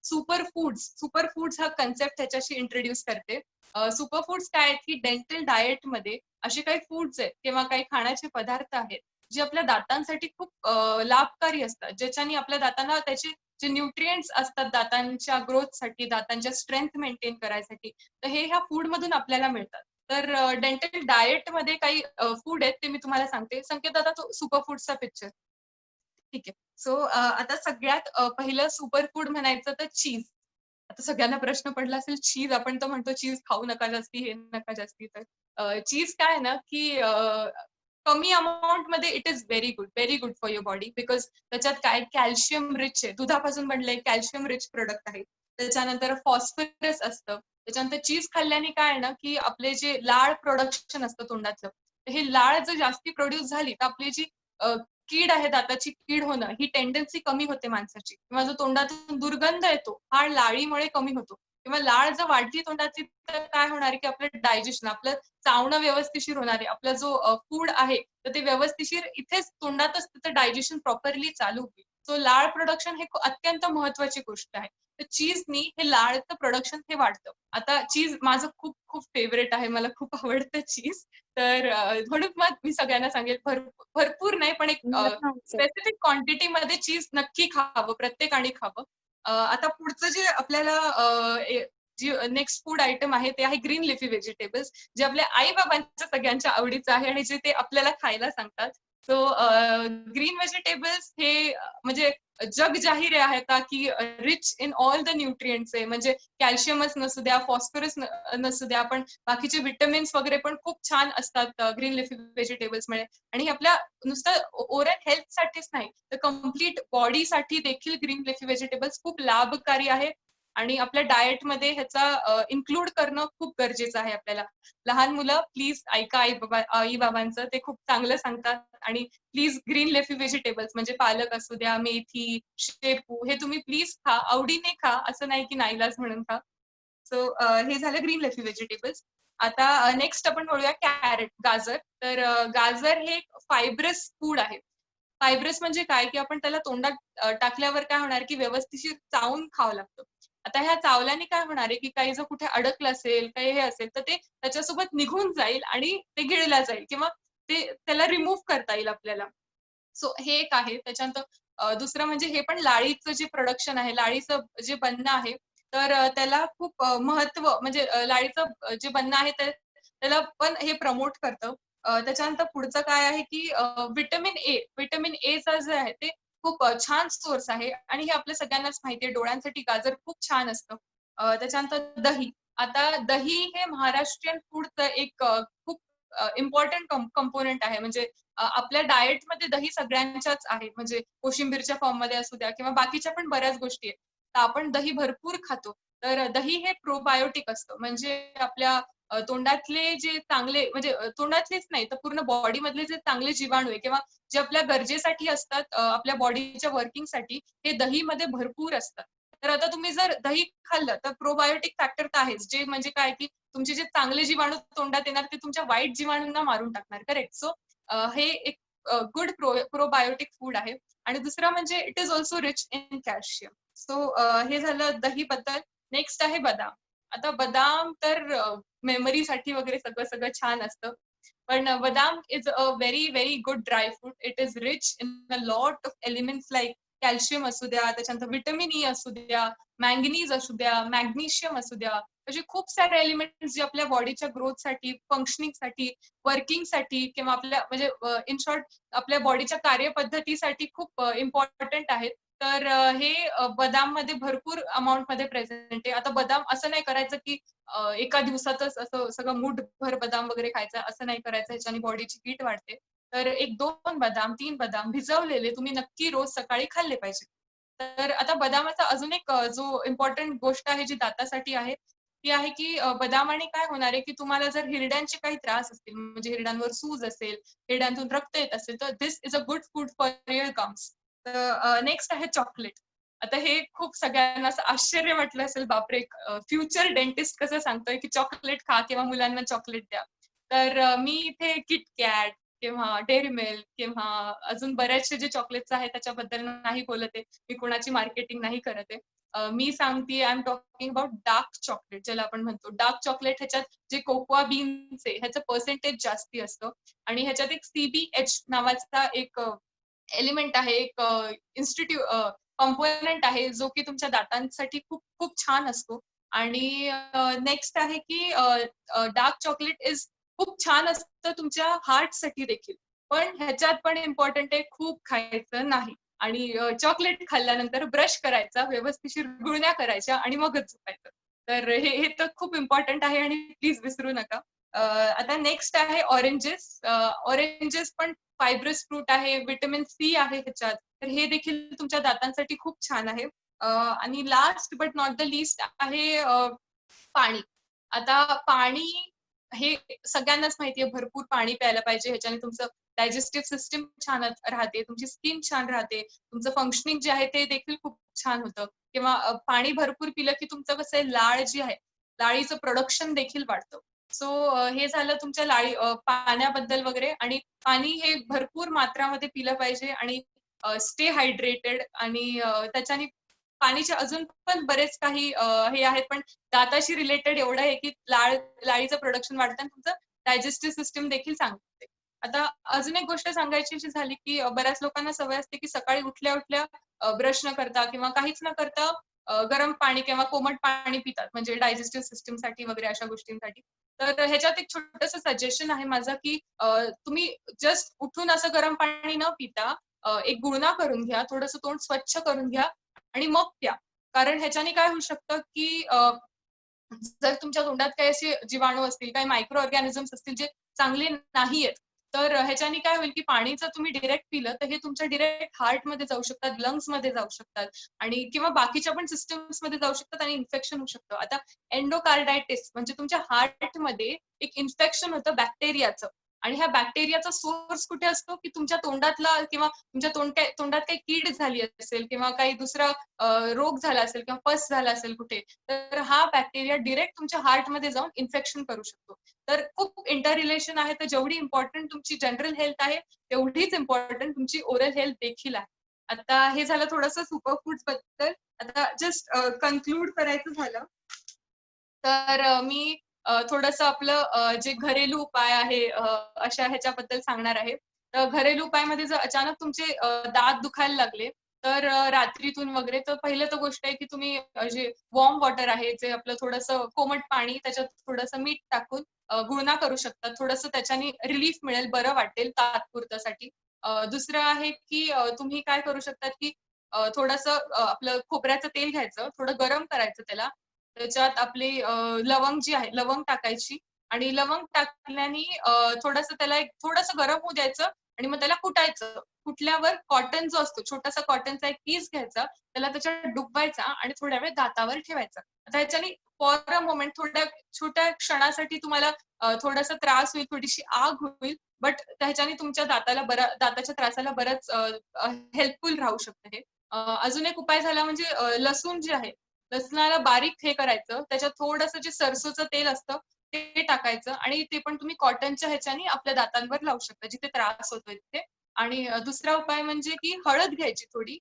Speaker 2: सुपर फूड्स हा कन्सेप्ट त्याच्याशी इंट्रोड्यूस करते. सुपर फूड्स काय आहेत, की डेंटल डाएटमध्ये असे काही फूड्स आहेत किंवा काही खाण्याचे पदार्थ आहेत, जे आपल्या दातांसाठी खूप लाभकारी असतात. ज्याच्याने आपल्या दातांना त्याचे जे न्यूट्रिएंट्स असतात दातांच्या ग्रोथसाठी, दातांच्या स्ट्रेंथ मेंटेन करायसाठी, तर हे ह्या फूडमधून आपल्याला मिळतात. तर डेंटल डाएटमध्ये काही फूड आहेत ते मी तुम्हाला सांगते. संकेत दादा तो सुपर फूड्सचा पिक्चर. ठीक आहे. सो आता सगळ्यात पहिलं सुपर फूड म्हणायचं तर चीज. आता सगळ्यांना प्रश्न पडला असेल चीज आपण तर म्हणतो चीज खाऊ नका जास्ती, हे नका जास्ती. तर चीज काय आहे ना, की कमी अमाउंटमध्ये it is very good for your body because त्याच्यात काय कॅल्शियम रिच आहे. दुधापासून बनलंय कॅल्शियम रिच प्रोडक्ट आहे. त्याच्यानंतर फॉस्फरस असतं. त्याच्यानंतर चीज खाल्ल्याने काय आहे ना, की आपले जे लाळ प्रोडक्शन असतं तोंडातलं, तर हे लाळ जर जास्ती प्रोड्यूस झाली तर आपली जी कीड आहे, दाताची कीड होणं, ही टेंडन्सी कमी होते माणसाची किंवा जो तोंडातून दुर्गंध येतो, हा लाळीमुळे कमी होतो किंवा लाळ जर वाढली तोंडाची तर काय होणार आहे, की आपलं डायजेशन, आपलं चावणं व्यवस्थिशीर होणार आहे. आपला जो फूड आहे, तर ते व्यवस्थिशीर इथेच तोंडातच त्याचं डायजेशन प्रॉपरली चालू होईल. सो लाळ प्रोडक्शन हे अत्यंत महत्त्वाची गोष्ट आहे. तर चीजनी हे लाळचं प्रोडक्शन हे वाढतं. आता चीज माझं खूप खूप फेव्हरेट आहे. मला खूप आवडतं चीज. तर म्हणून मग मी सगळ्यांना सांगेल भरपूर नाही, पण एक स्पेसिफिक क्वांटिटीमध्ये चीज नक्की खावं, प्रत्येकाने खावं. आता पुढचं जे आपल्याला जी नेक्स्ट फूड आयटम आहे ते आहे ग्रीन लिफी व्हेजिटेबल्स, जे आपल्या आई-बाबांच्या सगळ्यांच्या आवडीचं आहे आणि जे ते आपल्याला खायला सांगतात. सो ग्रीन व्हेजिटेबल्स हे म्हणजे जग जाहीर आहे आता, की rich in all the nutrients आहे. म्हणजे कॅल्शियमच नसू द्या, फॉस्फरस नसू द्या, पण बाकीचे व्हिटॅमिन्स वगैरे पण खूप छान असतात ग्रीन लिफी व्हेजिटेबल्समुळे. आणि हे आपल्या नुसतं ओरल हेल्थसाठीच नाही, तर कंप्लीट बॉडीसाठी देखील ग्रीन लिफी व्हेजिटेबल्स खूप लाभकारी आहेत आणि आपल्या डाएटमध्ये ह्याचा इन्क्लूड करणं खूप गरजेचं आहे आपल्याला. लहान मुलं प्लीज ऐका आई-बाबांचं, ते खूप चांगलं सांगतात आणि प्लीज ग्रीन लिफी व्हेजिटेबल्स म्हणजे पालक असू द्या, मेथी, शेपू हे तुम्ही प्लीज खा. आवडीने खा. असं नाही की नाईलाज म्हणून खा. सो हे झालं ग्रीन लिफी व्हेजिटेबल्स. आता नेक्स्ट आपण बोलूया कॅरेट, गाजर. तर गाजर हे फायब्रस फूड आहे. फायब्रस म्हणजे काय, की आपण त्याला तोंडात टाकल्यावर काय होणार, की व्यवस्थिशीर चावून खावं लागतं. आता ह्या चावल्याने काय होणार आहे, की काही जर कुठे अडकलं असेल, काही हे असेल, तर ते त्याच्यासोबत निघून जाईल आणि ते गिळलं जाईल किंवा ते त्याला रिमूव्ह करता येईल आपल्याला. सो हे एक आहे. त्याच्यानंतर दुसरं म्हणजे हे पण लाळीचं जे प्रोडक्शन आहे, लाळीचं जे बनणं आहे, तर त्याला खूप महत्त्व म्हणजे लाळीचं जे बनणं आहे त्याला पण हे प्रमोट करतं. त्याच्यानंतर पुढचं काय आहे, की व्हिटॅमिन ए. व्हिटॅमिन एचं जे आहे ते खूप छान सोर्स आहे आणि हे आपल्या सगळ्यांनाच माहिती आहे. डोळ्यांसाठी गाजर खूप छान असतं. त्याच्यानंतर दही. आता दही हे महाराष्ट्रीयन फूडचं एक खूप इम्पोर्टंट कंपोनेंट आहे. म्हणजे आपल्या डाएटमध्ये दही सगळ्यांच्याच आहे. म्हणजे कोशिंबीरच्या फॉर्ममध्ये असू द्या किंवा बाकीच्या पण बऱ्याच गोष्टी आहेत. तर आपण दही भरपूर खातो. तर दही हे प्रोबायोटिक असतं. म्हणजे आपल्या तोंडातले जे चांगले म्हणजे तोंडातलेच नाही तर पूर्ण बॉडीमधले जे चांगले जीवाणू आहे किंवा जे आपल्या गरजेसाठी असतात आपल्या बॉडीच्या वर्किंगसाठी हे दहीमध्ये भरपूर असतात. तर आता तुम्ही जर दही खाल्लं तर प्रोबायोटिक फॅक्टर तर आहेच. जे म्हणजे काय की तुमचे जे चांगले जीवाणू तोंडात येणार ते तुमच्या वाईट जीवाणूंना मारून टाकणार. करेक्ट. सो हे एक गुड प्रोबायोटिक फूड आहे आणि दुसरं म्हणजे it is also rich in calcium. So हे झालं दहीबद्दल. नेक्स्ट आहे बदाम. आता बदाम तर मेमरीसाठी वगैरे सगळं सगळं छान असतं. पण बदाम is a very very good dry fruit. It is rich in a lot of elements like calcium असू द्या, त्याच्यानंतर व्हिटॅमिन ई असू द्या, मॅंगनीज असू द्या, मॅग्नेशियम असू द्या. असे खूप सारे एलिमेंट्स जे आपल्या बॉडीच्या ग्रोथसाठी, फंक्शनिंगसाठी, वर्किंगसाठी किंवा आपल्या म्हणजे इन शॉर्ट आपल्या बॉडीच्या कार्यपद्धतीसाठी खूप इम्पॉर्टंट आहेत. तर हे बदाममध्ये भरपूर अमाउंटमध्ये प्रेझेंट आहे. आता बदाम असं नाही करायचं, की एका दिवसातच असं सगळं मूठभर बदाम वगैरे खायचा, असं नाही करायचं. ह्याच्याने बॉडीची हीट वाढते. तर 1-2 बदाम, 3 बदाम भिजवलेले तुम्ही नक्की रोज सकाळी खाल्ले पाहिजे. तर आता बदामाचा अजून एक जो इम्पोर्टंट गोष्ट आहे जी दातासाठी आहे, ती आहे की बदामाने काय होणार आहे, की तुम्हाला जर हिरड्यांचे काही त्रास असतील, म्हणजे हिरड्यांवर सूज असेल, हिरड्यांतून रक्त येत असेल, तर this is a good food for your gums. तर नेक्स्ट आहे चॉकलेट. आता हे खूप सगळ्यांना असं आश्चर्य वाटलं असेल, बापरे! फ्युचर डेंटिस्ट कसं सांगतोय, की चॉकलेट खा किंवा मुलांना चॉकलेट द्या. तर मी इथे KitKat किंवा Dairy Milk किंवा अजून बऱ्याचशे जे चॉकलेट्स आहेत त्याच्याबद्दल नाही बोलत आहे. मी कोणाची मार्केटिंग नाही करत आहे. मी सांगतेय I am talking about dark chocolate ज्याला आपण म्हणतो. डार्क चॉकलेट ह्याच्यात जे कोकोआ बीन्स आहे ह्याचं पर्सेंटेज जास्ती असतं आणि ह्याच्यात एक CBH नावाचा एक एलिमेंट आहे, एक कंपोनेंट आहे जो की तुमच्या दातांसाठी खूप खूप छान असतो आणि नेक्स्ट आहे की डार्क चॉकलेट इज खूप छान असतं तुमच्या हार्टसाठी देखील. पण ह्याच्यात पण इम्पोर्टंट आहे खूप खायचं नाही आणि चॉकलेट खाल्ल्यानंतर ब्रश करायचा, व्यवस्थिशीर गुळण्या करायच्या आणि मगच झोपायचं. तर हे तर खूप इम्पोर्टंट आहे आणि प्लीज विसरू नका. आता नेक्स्ट आहे ऑरेंजेस. ऑरेंजेस पण फायब्रस फ्रूट आहे, व्हिटॅमिन सी आहे ह्याच्यात. तर हे देखील तुमच्या दातांसाठी खूप छान आहे. आणि last but not the least आहे पाणी. आता पाणी हे सगळ्यांनाच माहिती आहे भरपूर पाणी प्यायला पाहिजे. ह्याच्याने तुमचं डायजेस्टिव्ह सिस्टम छान राहते, तुमची स्किन छान राहते, तुमचं फंक्शनिंग जे आहे ते देखील खूप छान होतं. किंवा पाणी भरपूर पिलं की तुमचं कसं आहे लाळ जी आहे, लाळीचं प्रोडक्शन देखील वाढतं. सो हे झालं तुमच्या पाण्याबद्दल वगैरे आणि पाणी हे भरपूर मात्रामध्ये पिलं पाहिजे आणि स्टे हायड्रेटेड आणि त्याच्याने पाणीचे अजून पण बरेच काही हे आहेत, पण दाताशी रिलेटेड एवढं आहे, की लाळीचं प्रोडक्शन वाढतं आणि तुमचं डायजेस्टिव्ह सिस्टम देखील चांगली. आता अजून एक गोष्ट सांगायची जी झाली, की बऱ्याच लोकांना सवय असते, की सकाळी उठल्या-उठल्या ब्रश न करता किंवा काहीच न करता गरम पाणी किंवा कोमट पाणी पितात. म्हणजे डायजेस्टिव्ह सिस्टमसाठी वगैरे अशा गोष्टींसाठी. तर ह्याच्यात एक छोटंसं सजेशन आहे माझं, की तुम्ही जस्ट उठून असं गरम पाणी न पिता एक गुळणा करून घ्या, थोडंसं तोंड स्वच्छ करून घ्या आणि मग प्या. कारण ह्याच्याने काय होऊ शकतं, की जर तुमच्या तोंडात काही असे जीवाणू असतील, काही मायक्रो ऑर्गॅनिझम्स असतील जे चांगले नाहीयेत, तर ह्याच्याने काय होईल, की पाणी जर तुम्ही डायरेक्ट पिलं, तर हे तुमच्या डायरेक्ट हार्टमध्ये जाऊ शकतात, लंग्समध्ये जाऊ शकतात आणि किंवा बाकीच्या पण सिस्टम्समध्ये जाऊ शकतात आणि इन्फेक्शन होऊ शकतं. आता एंडोकार्डायटिस म्हणजे तुमच्या हार्टमध्ये एक इन्फेक्शन होतं बॅक्टेरियाचं आणि ह्या बॅक्टेरियाचा सोर्स कुठे असतो की तुमच्या तोंडातला किंवा तुमच्या तोंडात काही कीड झाली असेल किंवा काही दुसरा रोग झाला असेल किंवा पस झाला असेल कुठे, तर हा बॅक्टेरिया डिरेक्ट तुमच्या हार्टमध्ये जाऊन इन्फेक्शन करू शकतो. तर खूप इंटर रिलेशन आहे. तर जेवढी इम्पॉर्टंट तुमची जनरल हेल्थ आहे तेवढीच इम्पॉर्टंट तुमची ओरल हेल्थ देखील आहे. आता हे झालं थोडंसं सुपर फूड्स बद्दल. आता जस्ट कन्क्लूड करायचं झालं तर मी थोडंसं आपलं जे घरेलू उपाय आहे अशा ह्याच्याबद्दल सांगणार आहे. तर घरेलू उपायमध्ये जर अचानक तुमचे दात दुखायला लागले, तर रात्रीतून वगैरे तर पहिलं तर गोष्ट आहे की तुम्ही जे वॉर्म वॉटर आहे, जे आपलं थोडंसं कोमट पाणी त्याच्यात थोडंसं मीठ टाकून गुळणा करू शकता. थोडंसं त्याच्याने रिलीफ मिळेल, बरं वाटेल तात्पुरत्यासाठी. दुसरं आहे की तुम्ही काय करू शकतात की थोडंसं आपलं खोबऱ्याचं तेल घ्यायचं, थोडं गरम करायचं त्याला. त्याच्यात आपली लवंग जी आहे, लवंग टाकायची आणि लवंग टाकल्याने थोडंसं त्याला एक थोडंसं गरम होऊ द्यायचं आणि मग त्याला कुटायचं. कुटल्यावर कॉटन जो असतो, छोटासा कॉटनचा एक पीस घ्यायचा, त्याला त्याच्यात डुबवायचा आणि थोड्या वेळ दातावर ठेवायचा. आता ह्याच्याने फॉर अ मोमेंट थोड्या छोट्या क्षणासाठी तुम्हाला थोडासा त्रास होईल, थोडीशी आग होईल, बट त्याच्याने तुमच्या दाताच्या त्रासाला बरंच हेल्पफुल राहू शकतं हे. अजून एक उपाय झाला म्हणजे लसूण जे आहे, लसणाला बारीक हे करायचं, त्याच्यात थोडंसं जे सरसोचं तेल असतं ते टाकायचं आणि ते पण तुम्ही कॉटनच्या ह्याच्याने आपल्या दातांवर लावू शकता, जिथे त्रास होतोय तिथे. आणि दुसरा उपाय म्हणजे की हळद घ्यायची थोडी.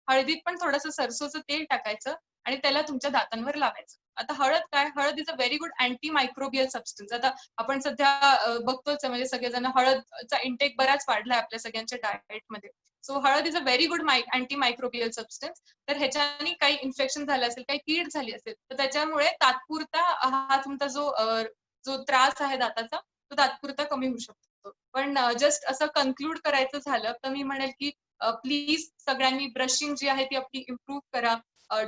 Speaker 2: हळदीत पण थोडंसं सरसोचं तेल टाकायचं आणि त्याला तुमच्या दातांवर लावायचं. आता हळद काय? हळद is a very good anti microbial substance. आता आपण सध्या बघतोच आहे, म्हणजे सगळेजण हळदचा इंटेक बराच वाढलाय आपल्या सगळ्यांच्या डाएटमध्ये. सो हळद is a very good anti microbial substance. तर ह्याच्याने काही इन्फेक्शन झालं असेल, काही कीड झाली असेल, तर त्याच्यामुळे तात्पुरता हा तुमचा जो त्रास आहे दाताचा, तो तात्पुरता कमी होऊ शकतो. पण जस्ट असं कन्क्लूड करायचं झालं, तर मी म्हणेल की प्लीज सगळ्यांनी ब्रशिंग जी आहे ती आपली इम्प्रूव्ह करा.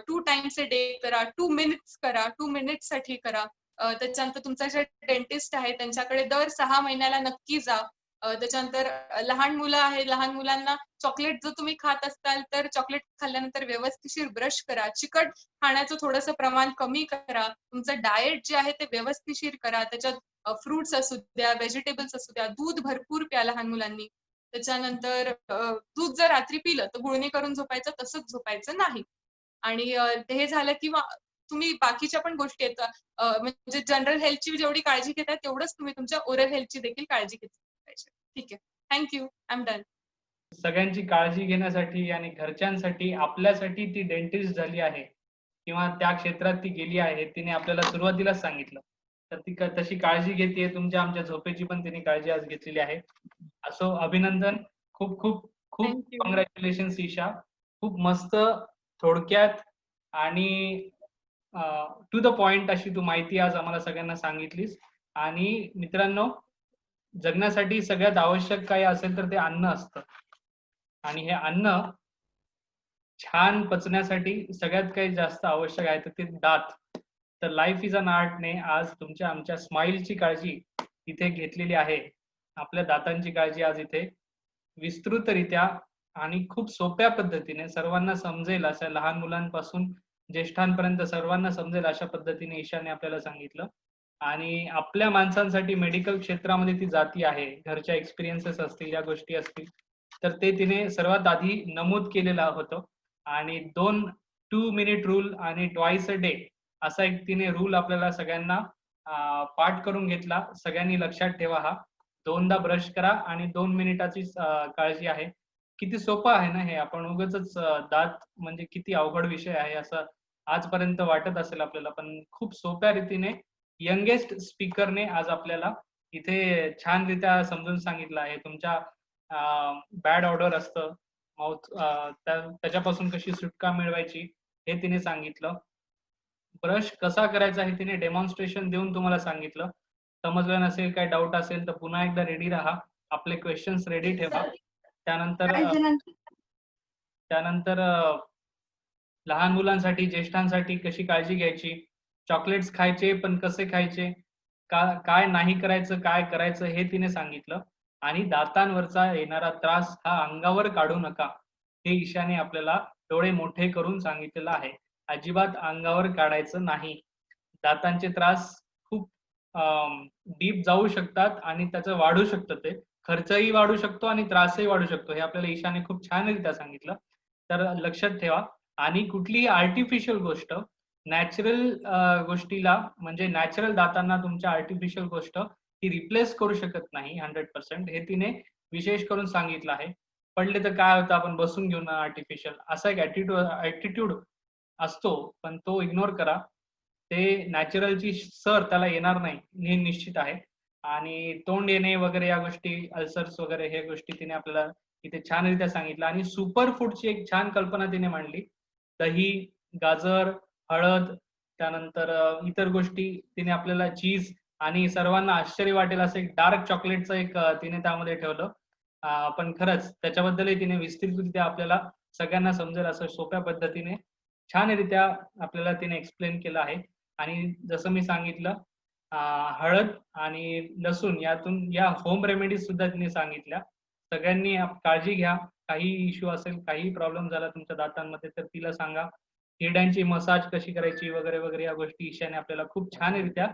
Speaker 2: 2 टाइम्स अ डे करा, 2 मिनिट्स करा, 2 मिनिट्ससाठी करा. त्याच्यानंतर तुमचा जे डेंटिस्ट आहे त्यांच्याकडे दर 6 महिन्याला नक्की जा. त्याच्यानंतर लहान मुलं आहे, लहान मुलांना चॉकलेट जर तुम्ही खात असाल, तर चॉकलेट खाल्ल्यानंतर व्यवस्थिशीर ब्रश करा. चिकट खाण्याचं थोडंसं प्रमाण कमी करा. तुमचं डाएट जे आहे ते व्यवस्थिशीर करा. त्याच्यात फ्रुट्स असू द्या, व्हेजिटेबल्स असू द्या, दूध भरपूर प्या लहान मुलांनी. त्याच्यानंतर दूध जर रात्री पिलं, तर गुळणी करून झोपायचं, तसंच झोपायचं नाही. आणि हे झालं की तुम्ही बाकीच्या पण गोष्टी आहेत. म्हणजे जनरल हेल्थची जेवढी काळजी घेताय, तेवढंच तुम्ही तुमच्या ओरल हेल्थची देखील काळजी घेतली पाहिजे. ठीक आहे. Thank you. I am done.
Speaker 1: सगळ्यांची काळजी घेण्यासाठी आणि घरच्यांसाठी आपल्यासाठी ती डेंटिस्ट झाली आहे किंवा त्या क्षेत्रात ती गेली आहे. तिने आपल्याला सुरुवातीलाच सांगितलं. तर ती तशी काळजी घेते. तुमच्या आमच्या झोपेची पण तिने काळजी आज घेतलेली आहे. असो, अभिनंदन. खूप खूप खूप
Speaker 2: थँक यू.
Speaker 1: कॉंग्रॅच्युलेशन्स ईशा. खूप मस्त थोडक्यात आणि टू द पॉइंट अशी तू माहिती आज आम्हाला सगळ्यांना सांगितलीस. आणि मित्रांनो, जगण्यासाठी सगळ्यात आवश्यक काय असेल तर ते अन्न असतं. आणि हे अन्न छान पचण्यासाठी सगळ्यात काही जास्त आवश्यक आहे तर ते दात. तर लाईफ इज अन आर्टने आज तुमच्या आमच्या स्माईलची काळजी इथे घेतलेली आहे. आपल्या दातांची काळजी आज इथे विस्तृतरित्या आणि खूप सोप्या पद्धतीने सर्वांना समजेल अशा लहान मुलांपासून ज्येष्ठांपर्यंत सर्वांना समजेल अशा पद्धतीने ईशाने आपल्याला सांगितलं. आणि आपल्या माणसांसाठी मेडिकल क्षेत्रामध्ये ती जाती आहे. घरच्या एक्सपिरियन्सेस असतील, या गोष्टी असतील, तर ते तिने सर्वात आधी नमूद केलेलं होतं. आणि 2 मिनिट रूल आणि ट्वाइस अ डे असा एक तिने रूल आपल्याला सगळ्यांना पाठ करून घेतला. सगळ्यांनी लक्षात ठेवा हा. 2दा ब्रश करा आणि 2 मिनिटाची काळजी आहे. किती सोपं आहे ना हे. आपण उगाचच दात म्हणजे किती अवघड विषय आहे असं आजपर्यंत वाटत असेल आपल्याला, पण खूप सोप्या रीतीने यंगेस्ट स्पीकरने आज आपल्याला इथे छानरित्या समजून सांगितलं आहे. तुमच्या बॅड ऑर्डर असतं माउथ, त्याच्यापासून कशी सुटका मिळवायची हे तिने सांगितलं. ब्रश कसा करायचा हे तिने डेमॉन्स्ट्रेशन देऊन तुम्हाला सांगितलं. समजलं नसेल, काही डाऊट असेल तर पुन्हा एकदा रेडी राहा. आपले क्वेश्चन्स रेडी ठेवा. त्यानंतर त्यानंतर लहान मुलांसाठी, ज्येष्ठांसाठी कशी काळजी घ्यायची, चॉकलेट्स खायचे पण कसे खायचे, काय नाही करायचं, काय करायचं हे तिने सांगितलं. आणि दातांवरचा येणारा त्रास हा अंगावर काढू नका, हे ईशाने आपल्याला डोळे मोठे करून सांगितलेलं आहे. अजिबात अंगावर काढायचं नाही. दातांचे त्रास खूप डीप जाऊ शकतात आणि त्याचं वाढू शकतं ते. खर्चही वाढू शकतो आणि त्रासही वाढू शकतो. हे आपल्याला ईशाने खूप छानरित्या सांगितलं. तर लक्षात ठेवा आणि कुठलीही आर्टिफिशियल गोष्ट नॅचरल गोष्टीला म्हणजे नॅचरल दातांना तुमच्या आर्टिफिशियल गोष्ट ती रिप्लेस करू शकत नाही 100%. हे तिने विशेष करून सांगितलं आहे. पडले तर काय होतं आपण बसून घेऊ ना आर्टिफिशियल असा एक ॲटिट्यूड असतो, पण तो इग्नोर करा. ते नॅचरलची सर त्याला येणार नाही, हे निश्चित आहे. आणि तोंड येणे वगैरे या गोष्टी, अल्सर्स वगैरे हे गोष्टी तिने आपल्याला इथे छानरित्या सांगितलं आणि सुपर फूडची एक छान कल्पना तिने मांडली. दही, गाजर, हळद, त्यानंतर इतर गोष्टी तिने आपल्याला चीज आणि सर्वांना आश्चर्य वाटेल असं एक डार्क चॉकलेटचं एक तिने त्यामध्ये ठेवलं. पण खरंच त्याच्याबद्दलही तिने विस्तृतरित्या आपल्याला सगळ्यांना समजेल असं सोप्या पद्धतीने छानरित्या आपल्याला तिने एक्सप्लेन केलं आहे. आणि जसं मी सांगितलं हळद आणि लसूण यातून या होम रेमेडीज सुद्धा तिने सांगितल्या. सगळ्यांनी काळजी घ्या. काही इश्यू असेल, काही प्रॉब्लेम झाला तुमच्या दातांमध्ये तर तिला सांगा. हिरड्यांची मसाज कशी करायची वगैरे वगैरे या गोष्टी ईशाने आपल्याला खूप छानरित्या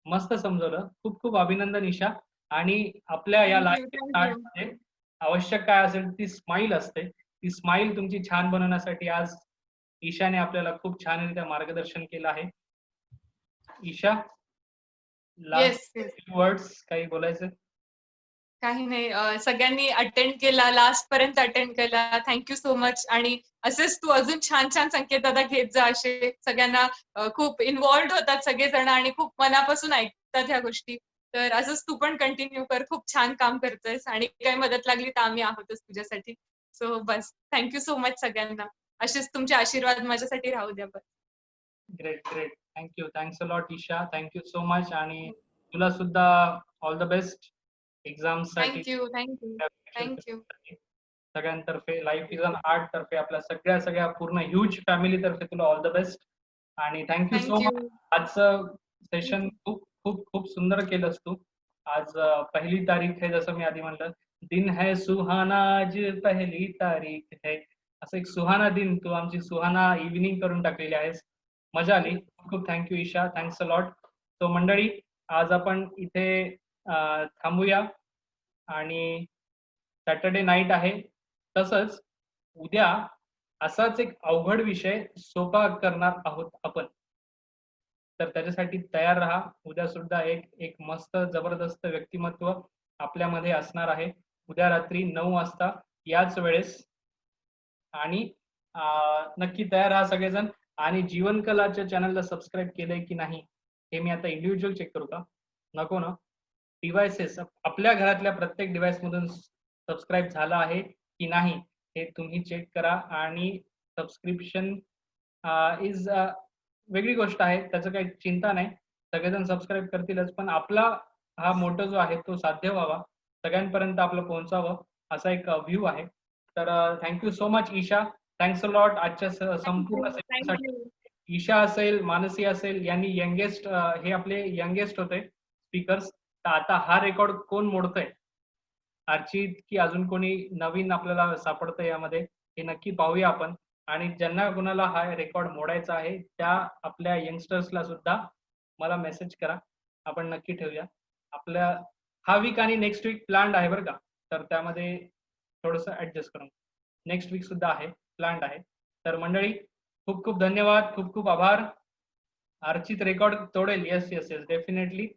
Speaker 1: मस्त समजवलं. खूप खूप अभिनंदन ईशा. आणि आपल्या या
Speaker 2: थँक्यू,
Speaker 1: लाईफ
Speaker 2: थँक्यू.
Speaker 1: स्टार्टमध्ये आवश्यक काय असेल ती स्माईल असते. ती स्माईल तुमची छान बनवण्यासाठी आज ईशाने आपल्याला खूप छानरित्या मार्गदर्शन केलं आहे. Isha,
Speaker 2: yes,
Speaker 1: last
Speaker 2: yes.
Speaker 1: Words काही बोलायचं?
Speaker 2: काही नाही. सगळ्यांनी अटेंड केला, लास्ट पर्यंत अटेंड केला. Thank you so much. आणि असेच तू अजून छान छान संकेत दादा घेत जा. असे सगळ्यांना खूप इन्व्हॉल्ड होतात सगळेजण आणि खूप मनापासून ऐकतात ह्या गोष्टी. तर असंच तू पण कंटिन्यू कर. खूप छान काम करतोयस आणि काही मदत लागली तर आम्ही आहोतच तुझ्यासाठी. सो बस थँक्यू सो मच सगळ्यांना. असेच तुमचे आशीर्वाद माझ्यासाठी राहू द्या बस.
Speaker 1: Great, great. Thank you. Thanks a lot Isha. Thank you so much आणि तुला सुद्धा ऑल द बेस्ट एक्झाम्ससाठी.
Speaker 2: Thank you, thank you, thank you.
Speaker 1: सगळ्यांतर्फे लाईफ इज अन आर्ट तर्फे आपल्या सगळ्या पूर्ण ह्यूज फॅमिली तर्फे तुला ऑल द बेस्ट आणि थँक्यू सो
Speaker 2: थँक्यू.
Speaker 1: मच. आजचं सेशन खूप खूप खूप सुंदर केलंस तू. आज पहिली तारीख आहे जसं मी आधी म्हणलं. दिन है सुहाना आज पहली तारीख है. असं एक सुहाना दिन तू आमची सुहाना इव्हिनिंग करून टाकलेली आहेस. मजा आली. खूप खूप thank you Isha. Thanks a lot. So मंडळी आज आपण इथे थांबूया आणि सॅटर्डे नाईट आहे. तसंच उद्या असाच एक अवघड विषय सोपा करणार आहोत आपण. तर त्याच्यासाठी तयार राहा. उद्या सुद्धा एक एक मस्त जबरदस्त व्यक्तिमत्व आपल्यामध्ये असणार आहे. उद्या रात्री 9 वाजता याच वेळेस. आणि नक्की तयार राहा सगळेजण. आणि जीवन कलाच्या चॅनलला सबस्क्राईब केलंय की नाही हे मी आता इंडिव्हिज्युअल चेक करू का? नको ना? डिव्हाइसेस आपल्या घरातल्या प्रत्येक डिव्हाइस मधून सबस्क्राईब झाला आहे की नाही हे तुम्ही चेक करा. आणि सबस्क्रिप्शन इज वेगळी गोष्ट आहे. त्याचं काही चिंता नाही. सगळेजण सबस्क्राईब करतीलच. पण आपला हा मोटो जो आहे तो साध्य व्हावा. सगळ्यांपर्यंत आपलं पोहोचावं असा एक व्ह्यू आहे. तर thank you so much Isha. Thanks a lot आजच्या संपूर्ण सेशनसाठी.
Speaker 2: थँक्यू.
Speaker 1: ईशा असेल, मानसी असेल यांनी यंगेस्ट हे आपले यंगेस्ट होते स्पीकर्स. तर आता हा रेकॉर्ड कोण मोडतंय? अर्चित की अजून कोणी नवीन आपल्याला सापडतं यामध्ये हे नक्की पाहूया आपण. आणि ज्यांना कोणाला हा रेकॉर्ड मोडायचा आहे त्या आपल्या यंगस्टर्सला सुद्धा मला मेसेज करा. आपण नक्की ठेवूया. आपल्या हा वीक आणि नेक्स्ट वीक प्लॅन्ड आहे बरं का. तर त्यामध्ये थोडंसं ऍडजस्ट करून नेक्स्ट वीक सुद्धा आहे, प्लॅन्ड आहे. तर मंडळी खूप खूप धन्यवाद. खूप खूप आभार. अर्चित रेकॉर्ड तोडेल. Yes yes yes definitely.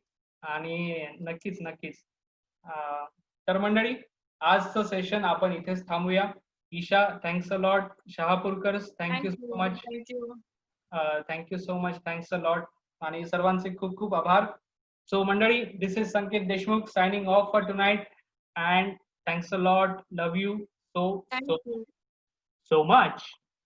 Speaker 1: आणि नक्कीच नक्कीच. तर मंडळी आजचं सेशन आपण इथेच थांबूया. Isha thanks a lot. Shahapurkars thank you so
Speaker 2: thank you.
Speaker 1: Much.
Speaker 2: Thank you.
Speaker 1: Thank you so much. Thanks a lot. आणि सर्वांचे खूप खूप आभार. सो मंडळी this is Sanket Deshmukh signing off for tonight and thanks a lot. Love you so so
Speaker 2: thank you.
Speaker 1: So much.